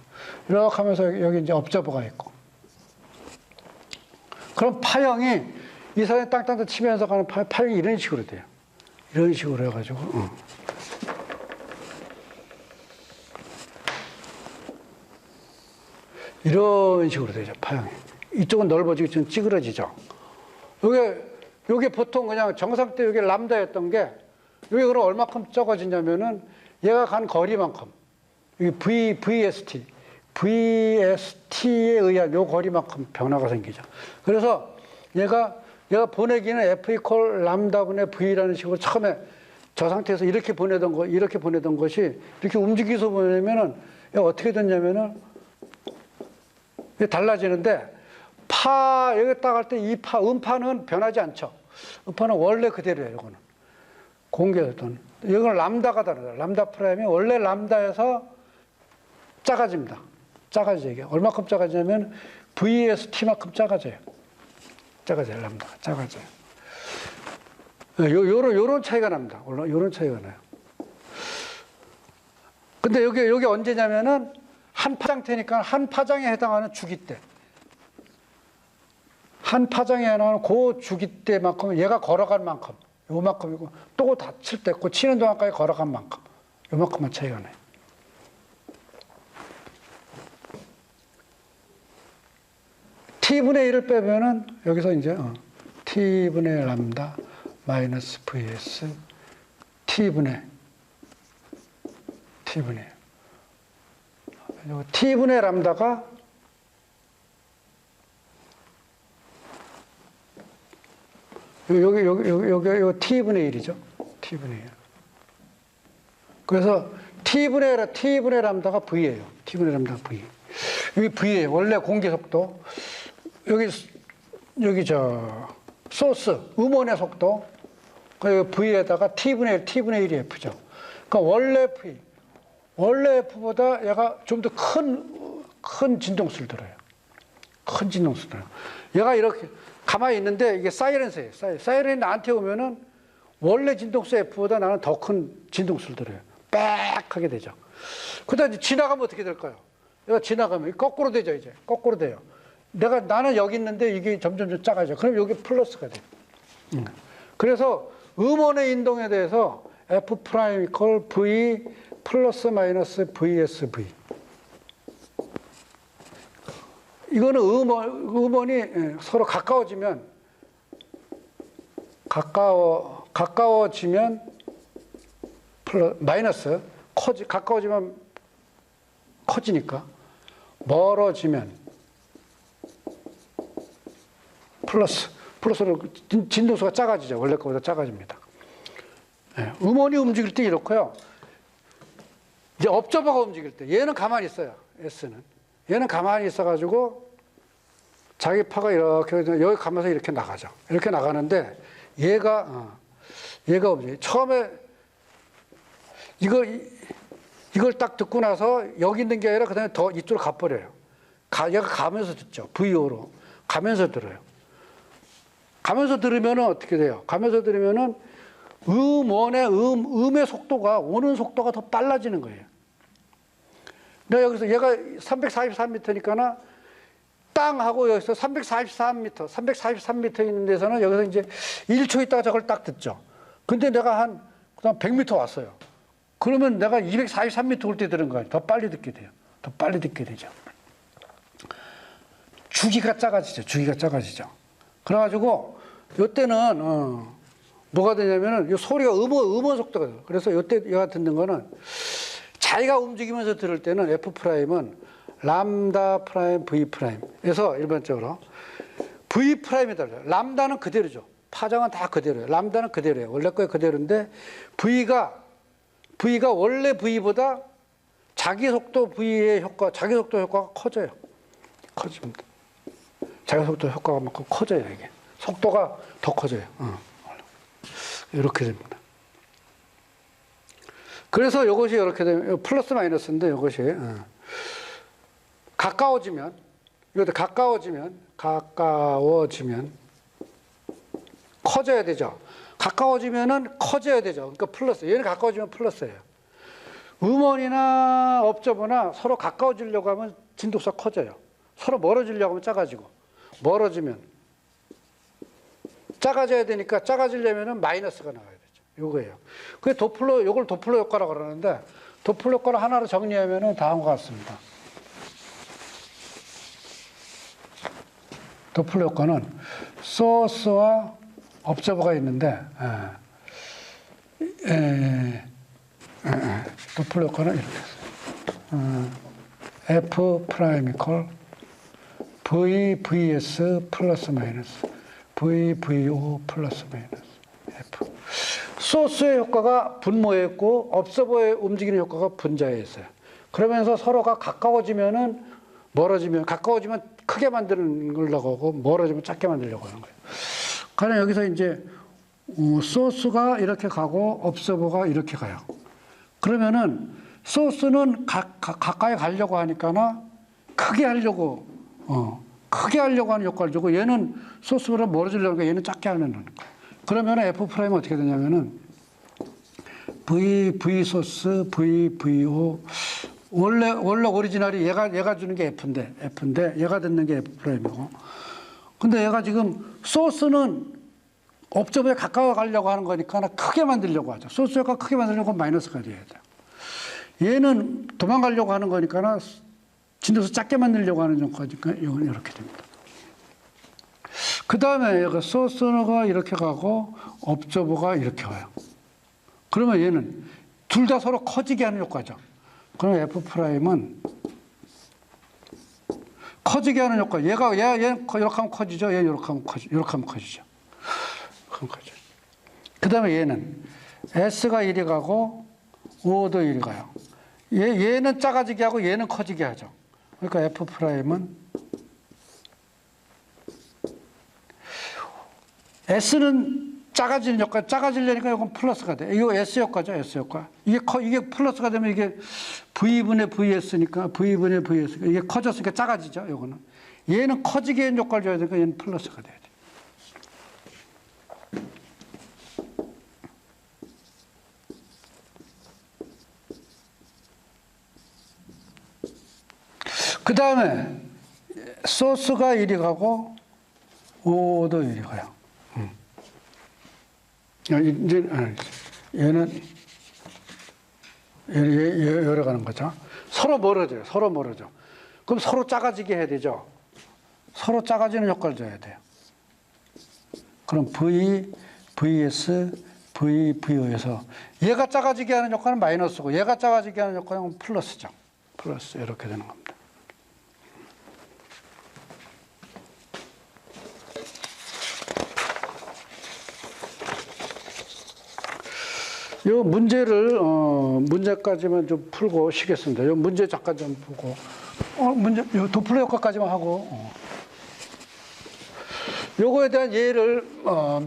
이렇게 하면서 여기 이제 업저버가 있고. 그럼 파형이 이 사람이 땅땅땅 치면서 가는 파형이 이런 식으로 돼요. 이런 식으로 해가지고. 이런 식으로 되죠, 파형이. 이쪽은 넓어지고 좀 찌그러지죠. 요게 보통 그냥 정상 때 요게 람다였던 게, 요게 그럼 얼마큼 적어지냐면은 얘가 간 거리만큼, 여기 VST에 의한 요 거리만큼 변화가 생기죠. 그래서 얘가 보내기는 F 이퀄 람다분의 V라는 식으로 처음에 저 상태에서 이렇게 보내던 것이 이렇게 움직여서 보내면은 어떻게 됐냐면은 달라지는데, 여기 딱 할 때 이 음파는 변하지 않죠. 음파는 원래 그대로예요, 이거는. 공개했던. 이건 람다가 다르다. 람다 프라임이 원래 람다에서 작아집니다. 작아져요, 이게. 얼마큼 작아지냐면 VST만큼 작아져요. 람다가 작아져요. 요런 차이가 납니다. 요런 차이가 나요. 근데 여기 언제냐면은 한 파장태니까 한 파장에 해당하는 주기 때. 한 파장에 해당하는 그 주기 때만큼 얘가 걸어간 만큼, 요만큼이고, 또 다칠 때, 그 치는 동안까지 걸어간 만큼, 요만큼만 차이가 나요. T분의 1을 빼면은 여기서 이제 T분의 람다 마이너스 VS T분의 람다가 여기 t분의 1이죠. t분의 1. 그래서 t분의 람다가 v예요. t분의 람다가 v. 여기 v예요. 원래 공기 속도. 여기 소스, 음원의 속도. 그 v에다가 t분의 1이 f죠. 그러니까 원래 f보다 얘가 좀 더 큰 진동수를 들어요. 큰 진동수를 들어요. 얘가 이렇게 가만히 있는데 이게 사이렌스예요. 사이렌이 나한테 오면은 원래 진동수 F보다 나는 더 큰 진동수를 들어요. 빽 하게 되죠. 그다음 이제 지나가면 어떻게 될까요? 얘가 지나가면 거꾸로 되죠, 이제. 거꾸로 돼요. 나는 여기 있는데 이게 점점 작아져. 그럼 여기 플러스가 돼요. 그래서 음원의 인동에 대해서 F 프라임 이퀄 V 플러스 마이너스 VSV. 이거는 음원이 서로 가까워지면 마이너스 가까워지면 커지니까 멀어지면 플러스로 진동수가 작아지죠. 원래 거보다 작아집니다. 음원이 움직일 때 이렇고요. 이제 업저버가 움직일 때 얘는 가만히 있어요. S는 얘는 가만히 있어가지고 자기 파가 이렇게 여기 가면서 이렇게 나가죠. 이렇게 나가는데 얘가 움직여요. 처음에 이걸 딱 듣고 나서 여기 있는 게 아니라 그다음에 더 이쪽으로 가버려요. 얘가 가면서 듣죠. VO로 가면서 들어요. 가면서 들으면은 어떻게 돼요? 가면서 들으면은 음의 속도가 오는 속도가 더 빨라지는 거예요. 내가 여기서 얘가 343m니까나 땅 하고 여기서 343m 있는 데서는 여기서 이제 1초 있다가 저걸 딱 듣죠. 근데 내가 그다음 100m 왔어요. 그러면 내가 243m 올 때 들은 거예요. 더 빨리 듣게 돼요. 더 빨리 듣게 되죠. 주기가 작아지죠. 그래가지고 이때는 뭐가 되냐면은 이 소리가 음원 속도가 돼요. 그래서 이때 얘가 듣는 거는 자기가 움직이면서 들을 때는 F 프라임은 람다 프라임 V 프라임에서 일반적으로 V 프라임이 달라요. 람다는 그대로죠. 파장은 다 그대로예요. 람다는 그대로예요. 원래 거에 그대로인데 V가 원래 V보다 자기 속도 효과가 커져요. 커집니다. 자기 속도 효과가 많고 커져요, 이게. 속도가 더 커져요. 이렇게 됩니다. 그래서 이것이 이렇게 되면 플러스 마이너스인데 이것이 가까워지면 커져야 되죠. 가까워지면은 커져야 되죠. 그러니까 플러스. 얘는 가까워지면 플러스예요. 음원이나 업저버나 서로 가까워지려고 하면 진동수가 커져요. 서로 멀어지려고 하면 작아지고, 멀어지면 작아져야 되니까 작아지려면은 마이너스가 나와야 되죠. 요거예요. 그게 요걸 도플러 효과라고 그러는데, 도플러 효과를 하나로 정리하면은 다음과 같습니다. 도플러 효과는 소스와 업저버가 있는데, 도플러 효과는 이렇게 했어요. F 프라임 이퀄 VS 플러스 마이너스 VO 플러스 마이너스 F. 소스의 효과가 분모에 있고 업서버의 움직이는 효과가 분자에 있어요. 그러면서 서로가 가까워지면은 멀어지면, 가까워지면 크게 만들려고 하고 멀어지면 작게 만들려고 하는 거예요. 그러나 여기서 이제 소스가 이렇게 가고 업서버가 이렇게 가요. 그러면은 소스는 가까이 가려고 하니까나 크게 하려고 하는 효과를 주고, 얘는 소스보다 멀어지려고 하니까 얘는 작게 하는 거예요. 그러면 F 프라임은 어떻게 되냐면은 V 소스, VO. 원래 오리지널이 얘가 주는 게 F인데 얘가 듣는 게 F 프라임이고. 근데 얘가 지금 소스는 업저버에 가까워 가려고 하는 거니까 크게 만들려고 하죠. 소스 효과 크게 만들려고 하면 마이너스가 돼야 돼요. 얘는 도망가려고 하는 거니까 진동수 작게 만들려고 하는 효과니까 이건 이렇게 됩니다. 그 다음에 얘가 소스가 이렇게 가고 업저버가 이렇게 와요. 그러면 얘는 둘 다 서로 커지게 하는 효과죠. 그럼 F 프라임은 커지게 하는 효과. 얘 이렇게 하면 커지죠. 얘 이렇게 하면 커지죠. 큰 거죠. 그 다음에 얘는 S가 이리 가고 O도 이리 가요. 얘는 작아지게 하고 얘는 커지게 하죠. 그러니까 F'은 S는 작아지는 효과, 작아지려니까 이건 플러스가 돼. 이거 S 효과죠, S 효과. 이게 플러스가 되면 이게 V분의 VS니까, V분의 VS니까, 이게 커졌으니까 작아지죠, 요거는. 얘는 커지게 하는 효과를 줘야 되니까 얘는 플러스가 돼야 돼. 그 다음에, 소스가 이리 가고, O도 이리 가요. 이제 얘는 열어가는 거죠. 서로 멀어져요. 서로 멀어져. 그럼 서로 작아지게 해야 되죠. 서로 작아지는 효과를 줘야 돼요. 그럼 V, VS, V, VO에서 얘가 작아지게 하는 효과는 마이너스고 얘가 작아지게 하는 효과는 플러스죠. 플러스 이렇게 되는 겁니다. 이 문제를 문제까지만 좀 풀고 쉬겠습니다. 이 문제 잠깐 좀 보고 문제 요 도플러 효과까지만 하고 요거에 대한 예를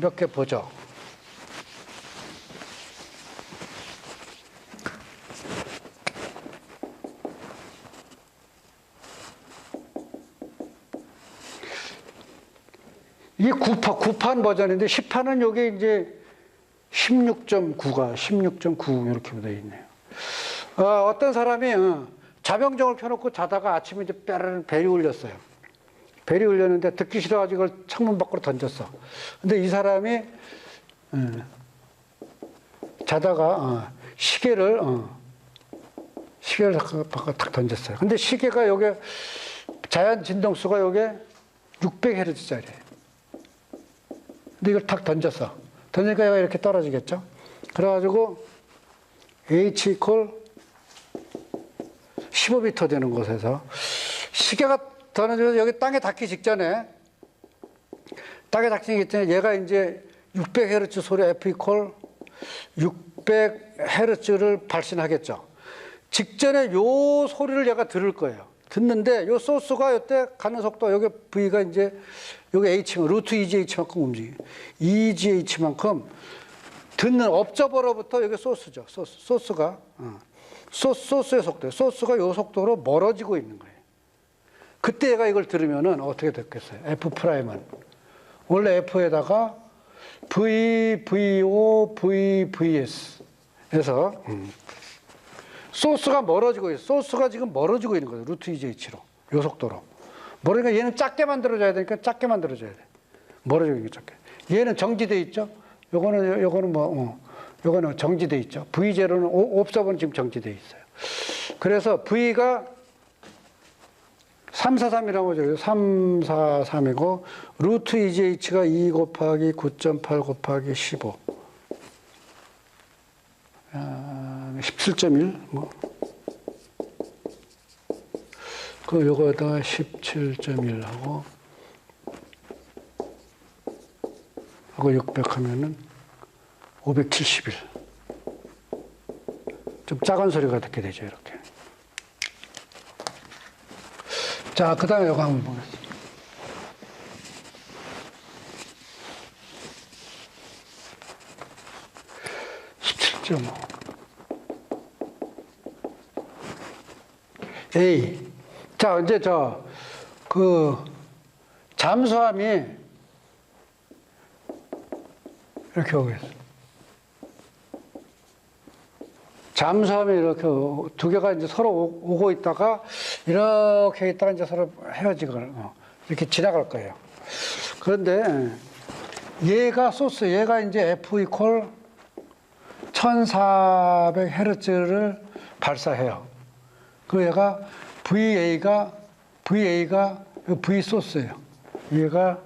몇 개 보죠. 이게 9판 버전인데 10판은 요게 이제 16.9가 16.9 이렇게 되어 있네요. 어떤 사람이 자명정을 켜놓고 자다가 아침에 이제 벨이 울렸어요. 벨이 울렸는데 듣기 싫어가지고 이걸 창문 밖으로 던졌어. 근데 이 사람이 자다가 시계를 밖으로 탁 던졌어요. 근데 시계가 요게 자연 진동수가 요게 600Hz짜리예요. 근데 이걸 탁 던졌어. 던지니까 얘가 이렇게 떨어지겠죠? 그래가지고 H 이퀄 15m 되는 곳에서 시계가 던져서 여기 땅에 닿기 직전에 얘가 이제 600Hz 소리 F 이퀄 600Hz를 발신하겠죠. 직전에 요 소리를 얘가 들을 거예요. 듣는데 요 소스가 이때 가는 속도 여기 V가 이제 여기 H만 루트 EGH만큼 움직여요. EGH만큼 듣는 업저버로부터 여기 소스죠. 소스가 소스의 속도. 소스가 요 속도로 멀어지고 있는 거예요. 그때 얘가 이걸 들으면은 어떻게 됐겠어요? F'은 원래 F에다가 V, VO, V, VS 에서 소스가 멀어지고 있어요. 소스가 지금 멀어지고 있는 거예요. 루트 EGH로. 요 속도로. 그러니까 얘는 작게 만들어줘야 되니까 작게 만들어줘야 돼. 멀어지고 있는 게 작게. 얘는 정지돼 있죠. 요거는 정지돼 있죠. V0는 옵서버는 지금 정지돼 있어요. 그래서 V가 343이라고 하죠. 343이고 루트 EGH가 2 곱하기 9.8 곱하기 15. 17.1 뭐. 그 요거에다가 17.1 하고 600 하면은 571. 좀 작은 소리가 듣게 되죠, 이렇게. 자, 그 다음에 이거 한번 보겠습니다. A. 자, 이제 잠수함이 이렇게 오겠어요. 잠수함이 이렇게 두 개가 이제 서로 오고 있다가 이렇게 있다가 이제 서로 헤어지거나 이렇게 지나갈 거예요. 그런데 얘가 이제 F 이퀄 1400Hz를 발사해요. 그 얘가 VA가 V 소스예요. 얘가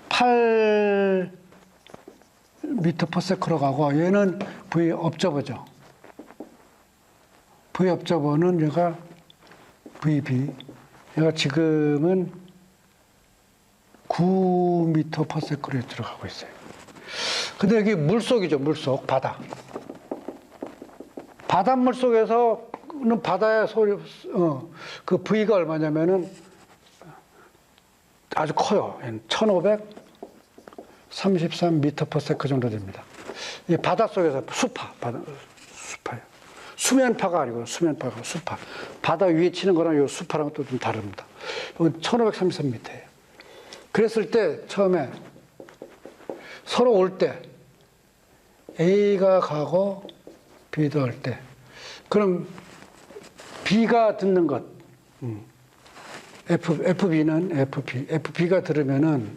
8m/s로 가고 얘는 V 업저버죠. V 업저버는 얘가 VB. 얘가 지금은 9m/s에 들어가고 있어요. 근데 여기 물속이죠, 물속, 바다. 바닷물 속에서는 바다의 소리, 그 V가 얼마냐면은 아주 커요. 1533m/s 정도 됩니다. 이 바닷속에서 수파예요. 수면파가 아니고 수면파가 수파. 바다 위에 치는 거랑 이 수파랑 또 좀 다릅니다. 이건 1533m예요. 그랬을 때 처음에 서로 올 때 A가 가고 B도 올 때 그럼 B가 듣는 것 FB는 FB가 들으면은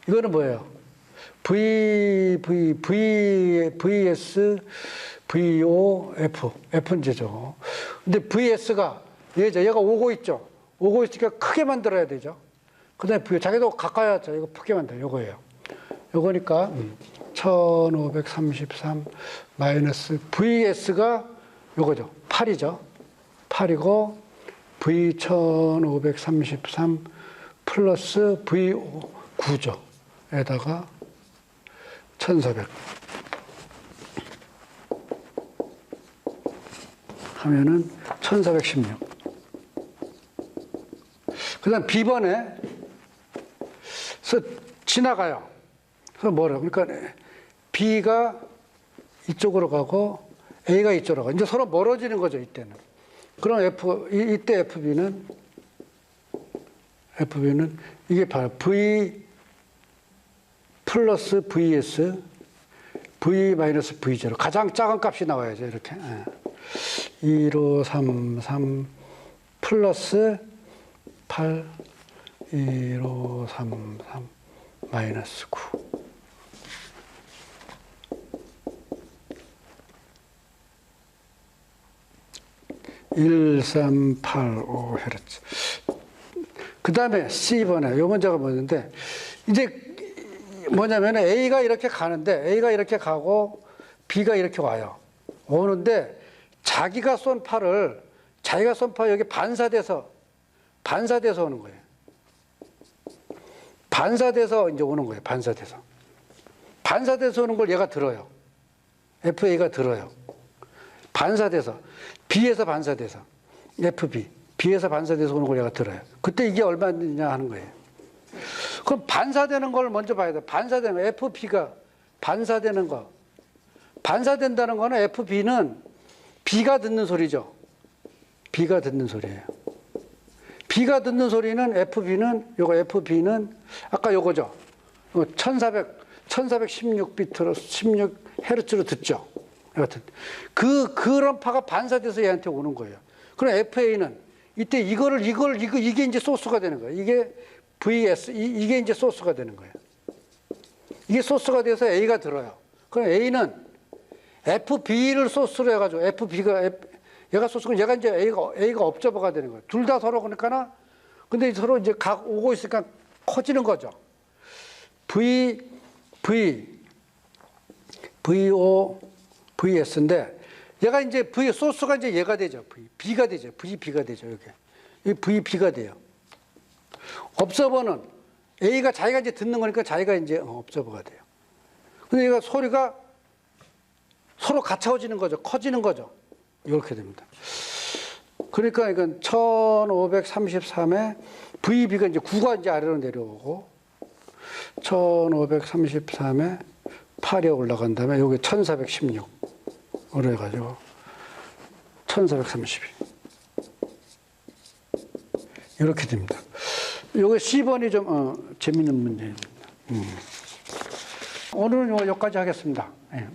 이거는 뭐예요? VS, VO, F는 이제죠. 근데 VS가 얘가 오고 있죠. 오고 있으니까 크게 만들어야 되죠. 그 다음에 자기도 가까이 하죠. 이거 크게 만들어요. 요거예요. 요거니까 1533 마이너스 VS가 요거죠. 8이죠. 8이고 V 1533 플러스 VO 9죠. 에다가 1400 하면은 1416. 그 다음 B번에 지나가요. 그래서 뭐라 그러니까 B가 이쪽으로 가고 A가 이쪽으로 가고 이제 서로 멀어지는 거죠, 이때는. 그럼 이때 FB는 이게 바로 V 플러스 VS V 마이너스 V0 가장 작은 값이 나와야죠, 이렇게. 1533 플러스 8 1533 마이너스 9 1385Hz. 그 다음에 C번에, 요 문제가 뭐였는데, 이제 뭐냐면 A가 이렇게 가는데, A가 이렇게 가고, B가 이렇게 와요. 오는데, 자기가 쏜 파 여기 반사돼서 오는 거예요. 반사돼서 이제 오는 거예요, 반사돼서. 반사돼서 오는 걸 얘가 들어요. FA가 들어요. 반사돼서. B에서 반사돼서. B에서 반사돼서 오는 걸 얘가 들어요. 그때 이게 얼마냐 하는 거예요. 그럼 반사되는 걸 먼저 봐야 돼요. 반사되는 FB가 반사되는 거. 반사된다는 거는 FB는 B가 듣는 소리죠. B가 듣는 소리예요. B가 듣는 소리는 FB는 아까 요거죠. 1416비트로 16Hz로 듣죠. 여하튼 그런 파가 반사돼서 얘한테 오는 거예요. 그럼 FA는 이때 이게 이제 소스가 되는 거예요. 이게 VS 이게 이제 소스가 되는 거예요. 이게 소스가 돼서 A가 들어요. 그럼 A는 FB를 소스로 해가지고 얘가 소스고 얘가 이제 A가 업저버가 되는 거예요. 둘 다 서로 그러니까나 근데 서로 이제 오고 있으니까 커지는 거죠. VO VS인데 얘가 이제 소스가 이제 얘가 되죠. B가 되죠. B가 되죠. 이게 VB가 돼요. 업저버는 A가 자기가 이제 듣는 거니까 자기가 이제 업저버가 돼요. 근데 얘가 소리가 서로 가까워지는 거죠. 커지는 거죠. 이렇게 됩니다. 그러니까 이건 1533에 VB가 이제 9가 이제 아래로 내려오고 1533에 8이 올라간 다음에 여기 1416으로 해가지고 1432 이렇게 됩니다. 요게 C번이 좀 재밌는 문제입니다. 오늘은 여기까지 하겠습니다. 예.